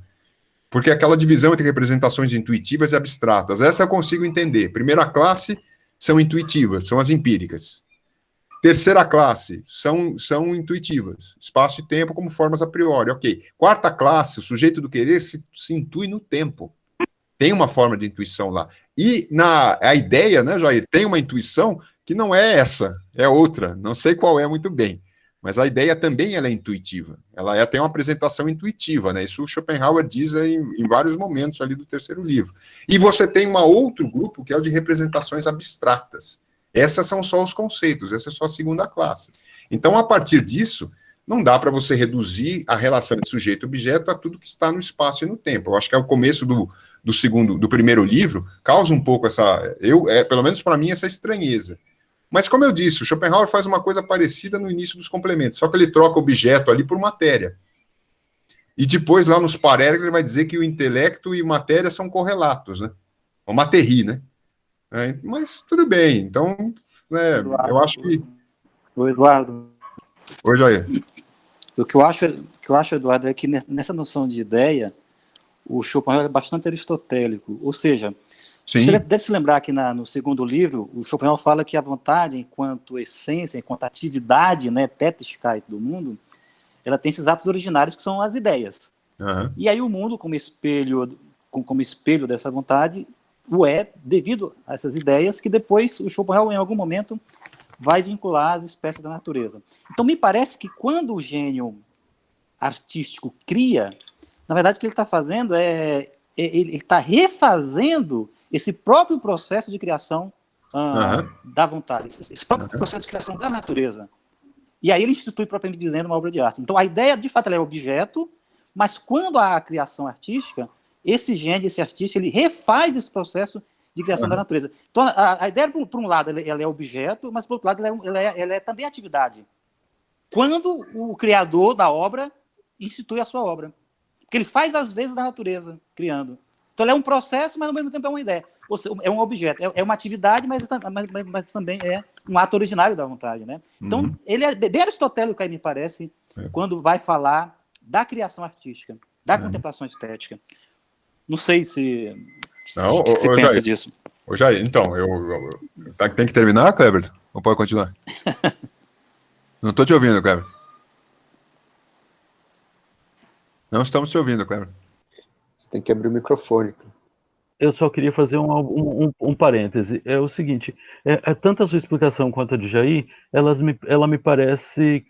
Porque aquela divisão entre representações intuitivas e abstratas, essa eu consigo entender. Primeira classe são intuitivas, são as empíricas. Terceira classe, são intuitivas, espaço e tempo como formas a priori, ok. Quarta classe, o sujeito do querer se intui no tempo. Tem uma forma de intuição lá. E a ideia, né, Jair, tem uma intuição que não é essa, é outra, não sei qual é muito bem, mas a ideia também ela é intuitiva, ela tem uma apresentação intuitiva, né, isso o Schopenhauer diz em vários momentos ali do terceiro livro. E você tem um outro grupo, que é o de representações abstratas. Essas são só os conceitos, essa é só a segunda classe. Então, a partir disso, não dá para você reduzir a relação de sujeito e objeto a tudo que está no espaço e no tempo. Eu acho que é o começo do primeiro livro, causa um pouco pelo menos para mim, essa estranheza. Mas, como eu disse, o Schopenhauer faz uma coisa parecida no início dos complementos, só que ele troca objeto ali por matéria. E depois, lá nos parágrafos, ele vai dizer que o intelecto e matéria são correlatos, né? Ou matéria, né? Mas tudo bem, então, né, eu acho que... O Eduardo. Oi, Jair. O que eu acho, Eduardo, é que nessa noção de ideia, o Schopenhauer é bastante aristotélico, ou seja, Sim. Você deve se lembrar que no segundo livro, o Schopenhauer fala que a vontade, enquanto essência, enquanto atividade, né, Tätigkeit do mundo, ela tem esses atos originários que são as ideias. Uhum. E aí o mundo, como espelho dessa vontade, o é devido a essas ideias que depois o Schopenhauer, em algum momento, vai vincular às espécies da natureza. Então, me parece que quando o gênio artístico cria, na verdade, o que ele está fazendo ele está refazendo esse próprio processo de criação da vontade, esse próprio processo de criação da natureza. E aí ele institui, propriamente dizendo, uma obra de arte. Então, a ideia, de fato, ela é objeto, mas quando há a criação artística, esse gênio, esse artista, ele refaz esse processo de criação da natureza. Então, a ideia, por um lado, ela é objeto, mas, por outro lado, ela é também atividade. Quando o criador da obra institui a sua obra. Porque ele faz, às vezes, da natureza, criando. Então, ele é um processo, mas, ao mesmo tempo, é uma ideia. Ou seja, é um objeto. É uma atividade, mas também é um ato originário da vontade, né? Então, ele é bem aristotélico, aí, me parece, quando vai falar da criação artística, da contemplação estética. Não sei se você pensa Jair, disso. Jair, então, tem que terminar, Kleber? Ou pode continuar? Não estou te ouvindo, Kleber. Não estamos te ouvindo, Kleber. Você tem que abrir o microfone. Eu só queria fazer um parêntese. É o seguinte, tanto a sua explicação quanto a de Jair, ela me parece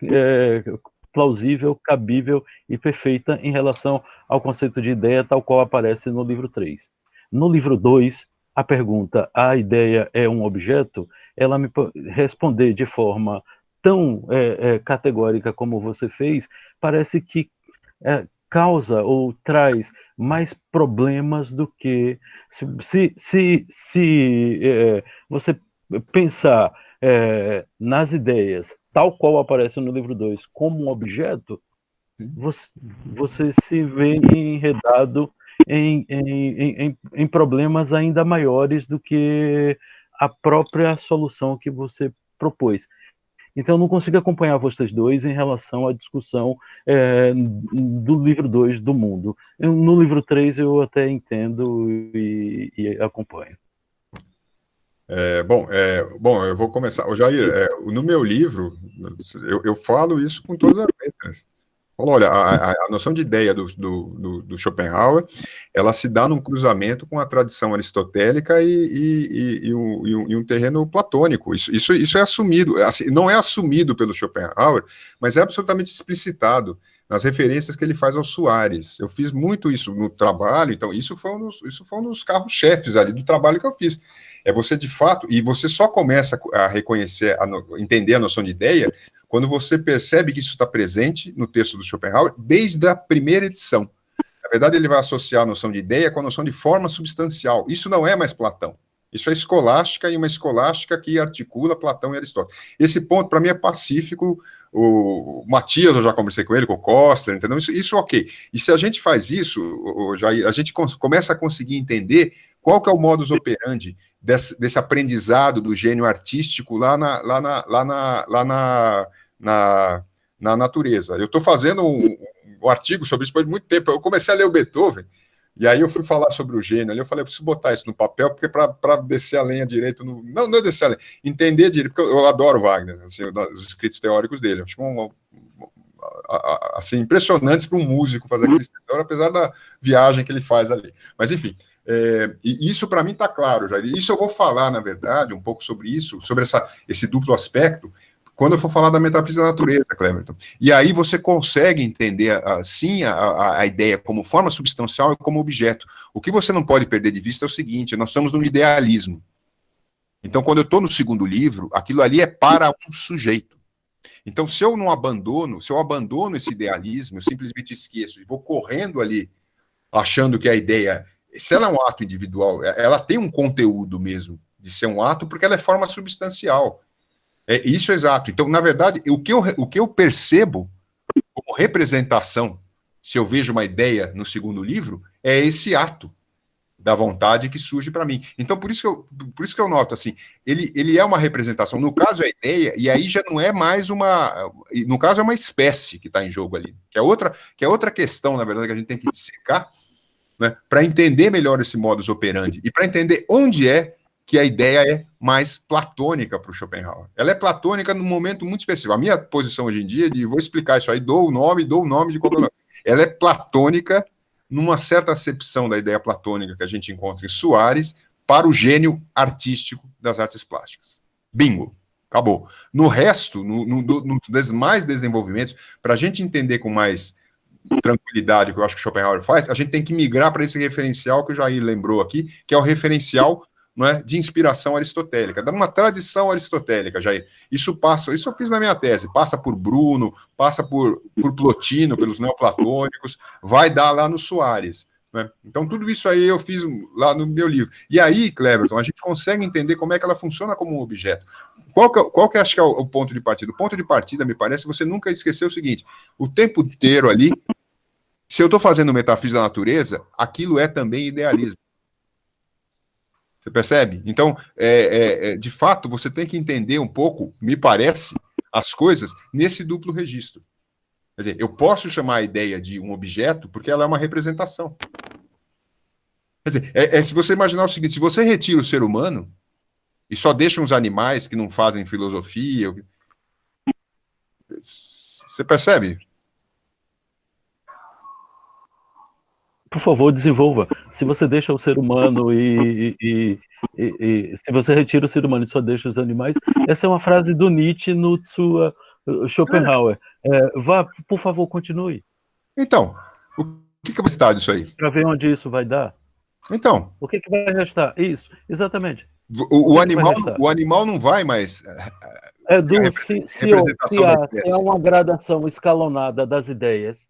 plausível, cabível e perfeita em relação ao conceito de ideia, tal qual aparece no livro 3. No livro 2, a pergunta, a ideia é um objeto, ela me responder de forma tão categórica como você fez, parece que causa ou traz mais problemas do que se você pensar nas ideias, tal qual aparece no livro 2, como um objeto, você se vê enredado em problemas ainda maiores do que a própria solução que você propôs. Então, eu não consigo acompanhar vocês dois em relação à discussão do livro 2 do mundo. No livro 3 eu até entendo e acompanho. Bom, eu vou começar. Jair, no meu livro, eu falo isso com todas as letras. Olha, a noção de ideia do Schopenhauer, ela se dá num cruzamento com a tradição aristotélica e um terreno platônico. Isso é assumido, assim, não é assumido pelo Schopenhauer, mas é absolutamente explicitado nas referências que ele faz ao Soares. Eu fiz muito isso no trabalho, então isso foi um dos carros-chefes ali do trabalho que eu fiz. Você, de fato, e você só começa a reconhecer, entender a noção de ideia, quando você percebe que isso está presente no texto do Schopenhauer desde a primeira edição. Na verdade, ele vai associar a noção de ideia com a noção de forma substancial. Isso não é mais Platão. Isso é escolástica, e uma escolástica que articula Platão e Aristóteles. Esse ponto, para mim, é pacífico. O Matias, eu já conversei com ele, com o Koster, entendeu? Isso ok. E se a gente faz isso, Jair, a gente começa a conseguir entender qual que é o modus operandi desse aprendizado do gênio artístico lá na natureza. Eu estou fazendo um artigo sobre isso por muito tempo. Eu comecei a ler o Beethoven E aí eu fui falar sobre o gênio ali, eu falei, eu preciso botar isso no papel, porque para descer a lenha direito, não é descer a lenha, entender direito, porque eu adoro Wagner, assim, os escritos teóricos dele, acho que assim, impressionantes para um músico fazer aquele escritor, apesar da viagem que ele faz ali. Mas, enfim, e isso para mim está claro, já. Isso eu vou falar, na verdade, um pouco sobre isso, sobre esse duplo aspecto, quando eu for falar da metafísica da natureza, Cleverton. E aí você consegue entender, sim, a ideia como forma substancial e como objeto. O que você não pode perder de vista é o seguinte, nós estamos no idealismo. Então, quando eu estou no segundo livro, aquilo ali é para um sujeito. Então, se eu abandono esse idealismo, eu simplesmente esqueço e vou correndo ali, achando que a ideia, se ela é um ato individual, ela tem um conteúdo mesmo de ser um ato, porque ela é forma substancial. Isso é exato. Então, na verdade, o que eu percebo como representação, se eu vejo uma ideia no segundo livro, é esse ato da vontade que surge para mim. Então, por isso que eu noto, assim, ele é uma representação. No caso, é a ideia, e aí já não é mais uma... No caso, é uma espécie que está em jogo ali, que é outra questão, na verdade, que a gente tem que dissecar, né, para entender melhor esse modus operandi, e para entender onde é que a ideia é mais platônica para o Schopenhauer. Ela é platônica num momento muito específico. A minha posição hoje em dia, vou explicar isso aí, dou o nome de qualquer nome. Ela é platônica numa certa acepção da ideia platônica que a gente encontra em Soares para o gênio artístico das artes plásticas. Bingo. Acabou. No resto, nos mais desenvolvimentos, para a gente entender com mais tranquilidade o que eu acho que Schopenhauer faz, a gente tem que migrar para esse referencial que o Jair lembrou aqui, que é o referencial, não é, de inspiração aristotélica, dá uma tradição aristotélica, Jair. Isso eu fiz na minha tese, passa por Bruno, passa por Plotino, pelos neoplatônicos, vai dar lá no Soares. Né? Então, tudo isso aí eu fiz lá no meu livro. E aí, Cleverton, a gente consegue entender como é que ela funciona como um objeto. Qual que acho que é o ponto de partida? O ponto de partida, me parece, você nunca esqueceu o seguinte, o tempo inteiro ali, se eu estou fazendo metafísica da natureza, aquilo é também idealismo. Você percebe? Então, de fato, você tem que entender um pouco, me parece, as coisas nesse duplo registro. Quer dizer, eu posso chamar a ideia de um objeto porque ela é uma representação. Quer dizer, se você imaginar o seguinte, se você retira o ser humano e só deixa uns animais que não fazem filosofia, você percebe? Por favor, desenvolva. Se você deixa o ser humano e se você retira o ser humano e só deixa os animais, essa é uma frase do Nietzsche no sua Schopenhauer. Vá, por favor, continue. Então, o que vai estar disso aí? Para ver onde isso vai dar. Então. O que vai restar? Isso, exatamente. O animal não vai mais... Se há uma gradação escalonada das ideias,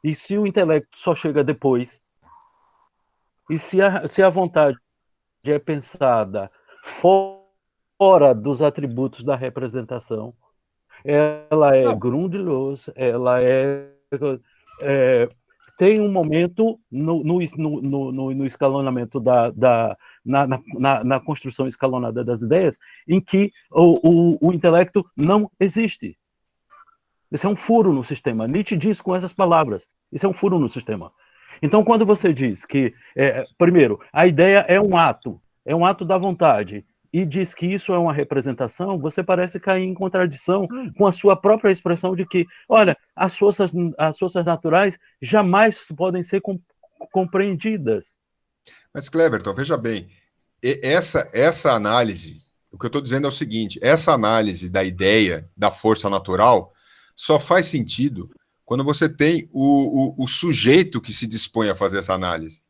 e se o intelecto só chega depois, e se a vontade é pensada fora dos atributos da representação, ela é grundlos, ela tem um momento no escalonamento na construção escalonada das ideias, em que o intelecto não existe. Isso é um furo no sistema. Nietzsche diz com essas palavras. Isso é um furo no sistema. Então, quando você diz que, primeiro, a ideia é um ato da vontade, e diz que isso é uma representação, você parece cair em contradição com a sua própria expressão de que, olha, as forças naturais jamais podem ser compreendidas. Mas, Cleverton, veja bem, essa análise, o que eu estou dizendo é o seguinte, essa análise da ideia da força natural só faz sentido quando você tem o sujeito que se dispõe a fazer essa análise.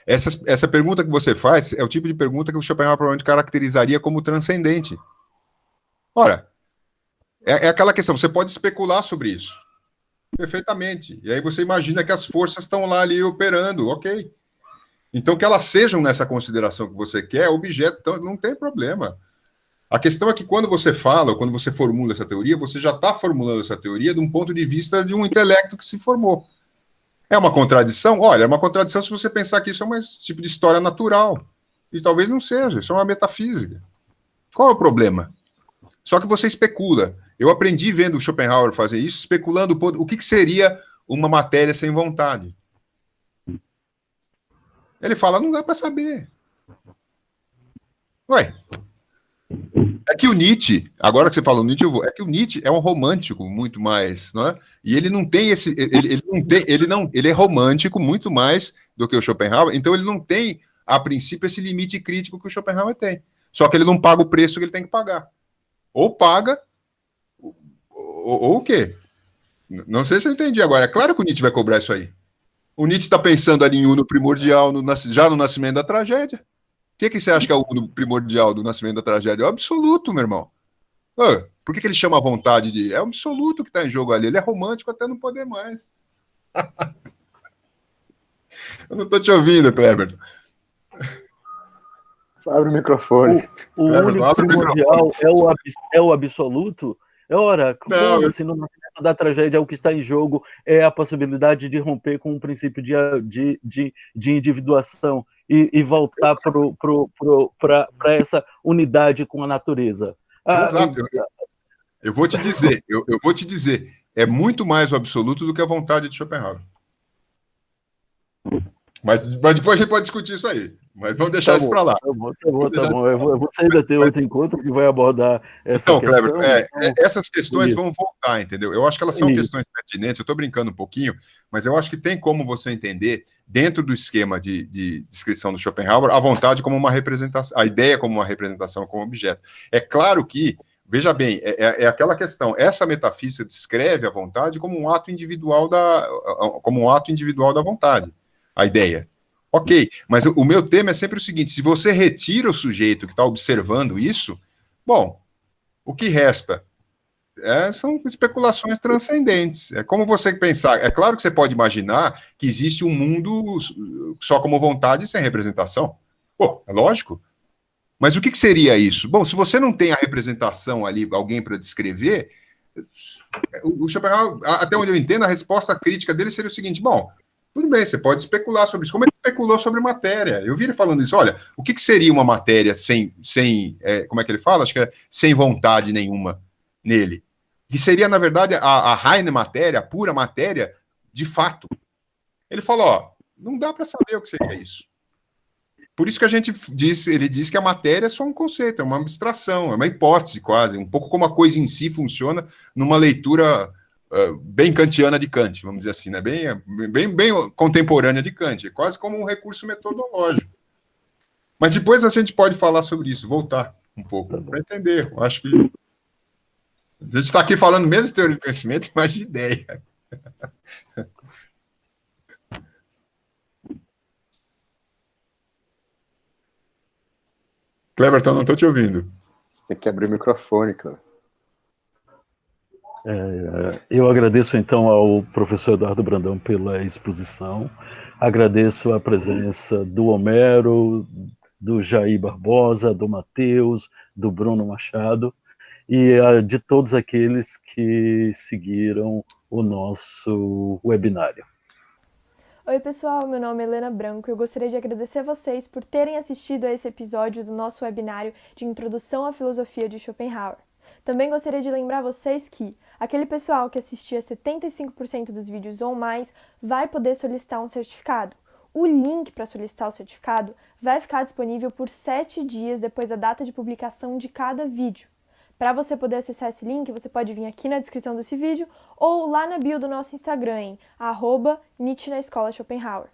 Essa pergunta que você faz é o tipo de pergunta que o Schopenhauer provavelmente caracterizaria como transcendente. Ora, é aquela questão, você pode especular sobre isso. Perfeitamente. E aí você imagina que as forças estão lá ali operando, ok. Então, que elas sejam nessa consideração que você quer, objeto, então, não tem problema. A questão é que quando você fala, ou quando você formula essa teoria, você já está formulando essa teoria de um ponto de vista de um intelecto que se formou. É uma contradição? Olha, é uma contradição se você pensar que isso é um tipo de história natural. E talvez não seja, isso é uma metafísica. Qual é o problema? Só que você especula. Eu aprendi vendo o Schopenhauer fazer isso, especulando o que seria uma matéria sem vontade. Ele fala, não dá para saber. Ué, é que o Nietzsche, agora que você fala o Nietzsche, é que o Nietzsche é um romântico muito mais, não é? E ele não tem esse, ele é romântico muito mais do que o Schopenhauer, então ele não tem, a princípio, esse limite crítico que o Schopenhauer tem. Só que ele não paga o preço que ele tem que pagar. Ou paga, ou o quê? Não sei se eu entendi agora. É claro que o Nietzsche vai cobrar isso aí. O Nietzsche está pensando ali em uno primordial, já no nascimento da tragédia. O que você acha que é o uno primordial do nascimento da tragédia? É o absoluto, meu irmão. Por que ele chama a vontade de... É o absoluto que está em jogo ali. Ele é romântico até não poder mais. Eu não estou te ouvindo, Kleber. Abre o microfone. O Kleber, único abre o primordial é o absoluto? Ora, Não, como se no nascimento da tragédia o que está em jogo é a possibilidade de romper com o princípio de individuação e voltar para essa unidade com a natureza. Exato. Eu vou te dizer, eu vou te dizer, é muito mais o absoluto do que a vontade de Schopenhauer. Mas depois a gente pode discutir isso aí. Mas vamos deixar isso para lá. Tá bom. Você ainda tem outro encontro que vai abordar essa questão. Kleber, essas questões vão voltar, entendeu? Eu acho que elas são questões pertinentes, eu estou brincando um pouquinho, mas eu acho que tem como você entender, dentro do esquema de descrição do Schopenhauer, a vontade como uma representação, a ideia como uma representação, como objeto. É claro que, veja bem, é aquela questão, essa metafísica descreve a vontade como um ato individual da vontade, a ideia. Ok, mas o meu tema é sempre o seguinte, se você retira o sujeito que está observando isso, bom, o que resta são especulações transcendentes. É como você pensar, é claro que você pode imaginar que existe um mundo só como vontade sem representação. Pô, é lógico. Mas o que seria isso? Bom, se você não tem a representação ali, alguém para descrever, o Schopenhauer, até onde eu entendo, a resposta crítica dele seria o seguinte, bom, tudo bem, você pode especular sobre isso, como ele especulou sobre matéria. Eu vi ele falando isso, olha, o que seria uma matéria sem como é que ele fala? Acho que é sem vontade nenhuma nele. Que seria, na verdade, a reine matéria, a pura matéria, de fato. Ele falou, ó, não dá para saber o que seria isso. Por isso que ele diz que a matéria é só um conceito, é uma abstração, é uma hipótese quase, um pouco como a coisa em si funciona numa leitura bem kantiana de Kant, vamos dizer assim, né? bem contemporânea de Kant, é quase como um recurso metodológico. Mas depois a gente pode falar sobre isso, voltar um pouco, para entender. Eu acho que a gente está aqui falando mesmo de teoria do conhecimento, mas de ideia. Cleberton, não estou te ouvindo. Você tem que abrir o microfone, Cleber. Eu agradeço, então, ao professor Eduardo Brandão pela exposição, agradeço a presença do Homero, do Jair Barbosa, do Matheus, do Bruno Machado, e de todos aqueles que seguiram o nosso webinário. Oi, pessoal, meu nome é Helena Branco e eu gostaria de agradecer a vocês por terem assistido a esse episódio do nosso webinário de Introdução à Filosofia de Schopenhauer. Também gostaria de lembrar vocês que aquele pessoal que assistia 75% dos vídeos ou mais vai poder solicitar um certificado. O link para solicitar o certificado vai ficar disponível por 7 dias depois da data de publicação de cada vídeo. Para você poder acessar esse link, você pode vir aqui na descrição desse vídeo ou lá na bio do nosso Instagram, em @Nietzsche na Escola Schopenhauer.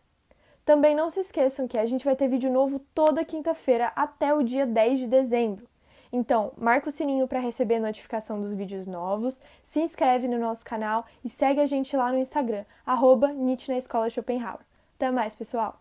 Também não se esqueçam que a gente vai ter vídeo novo toda quinta-feira até o dia 10 de dezembro. Então, marca o sininho para receber a notificação dos vídeos novos, se inscreve no nosso canal e segue a gente lá no Instagram, @Nietzsche na Escola Schopenhauer. Até mais, pessoal!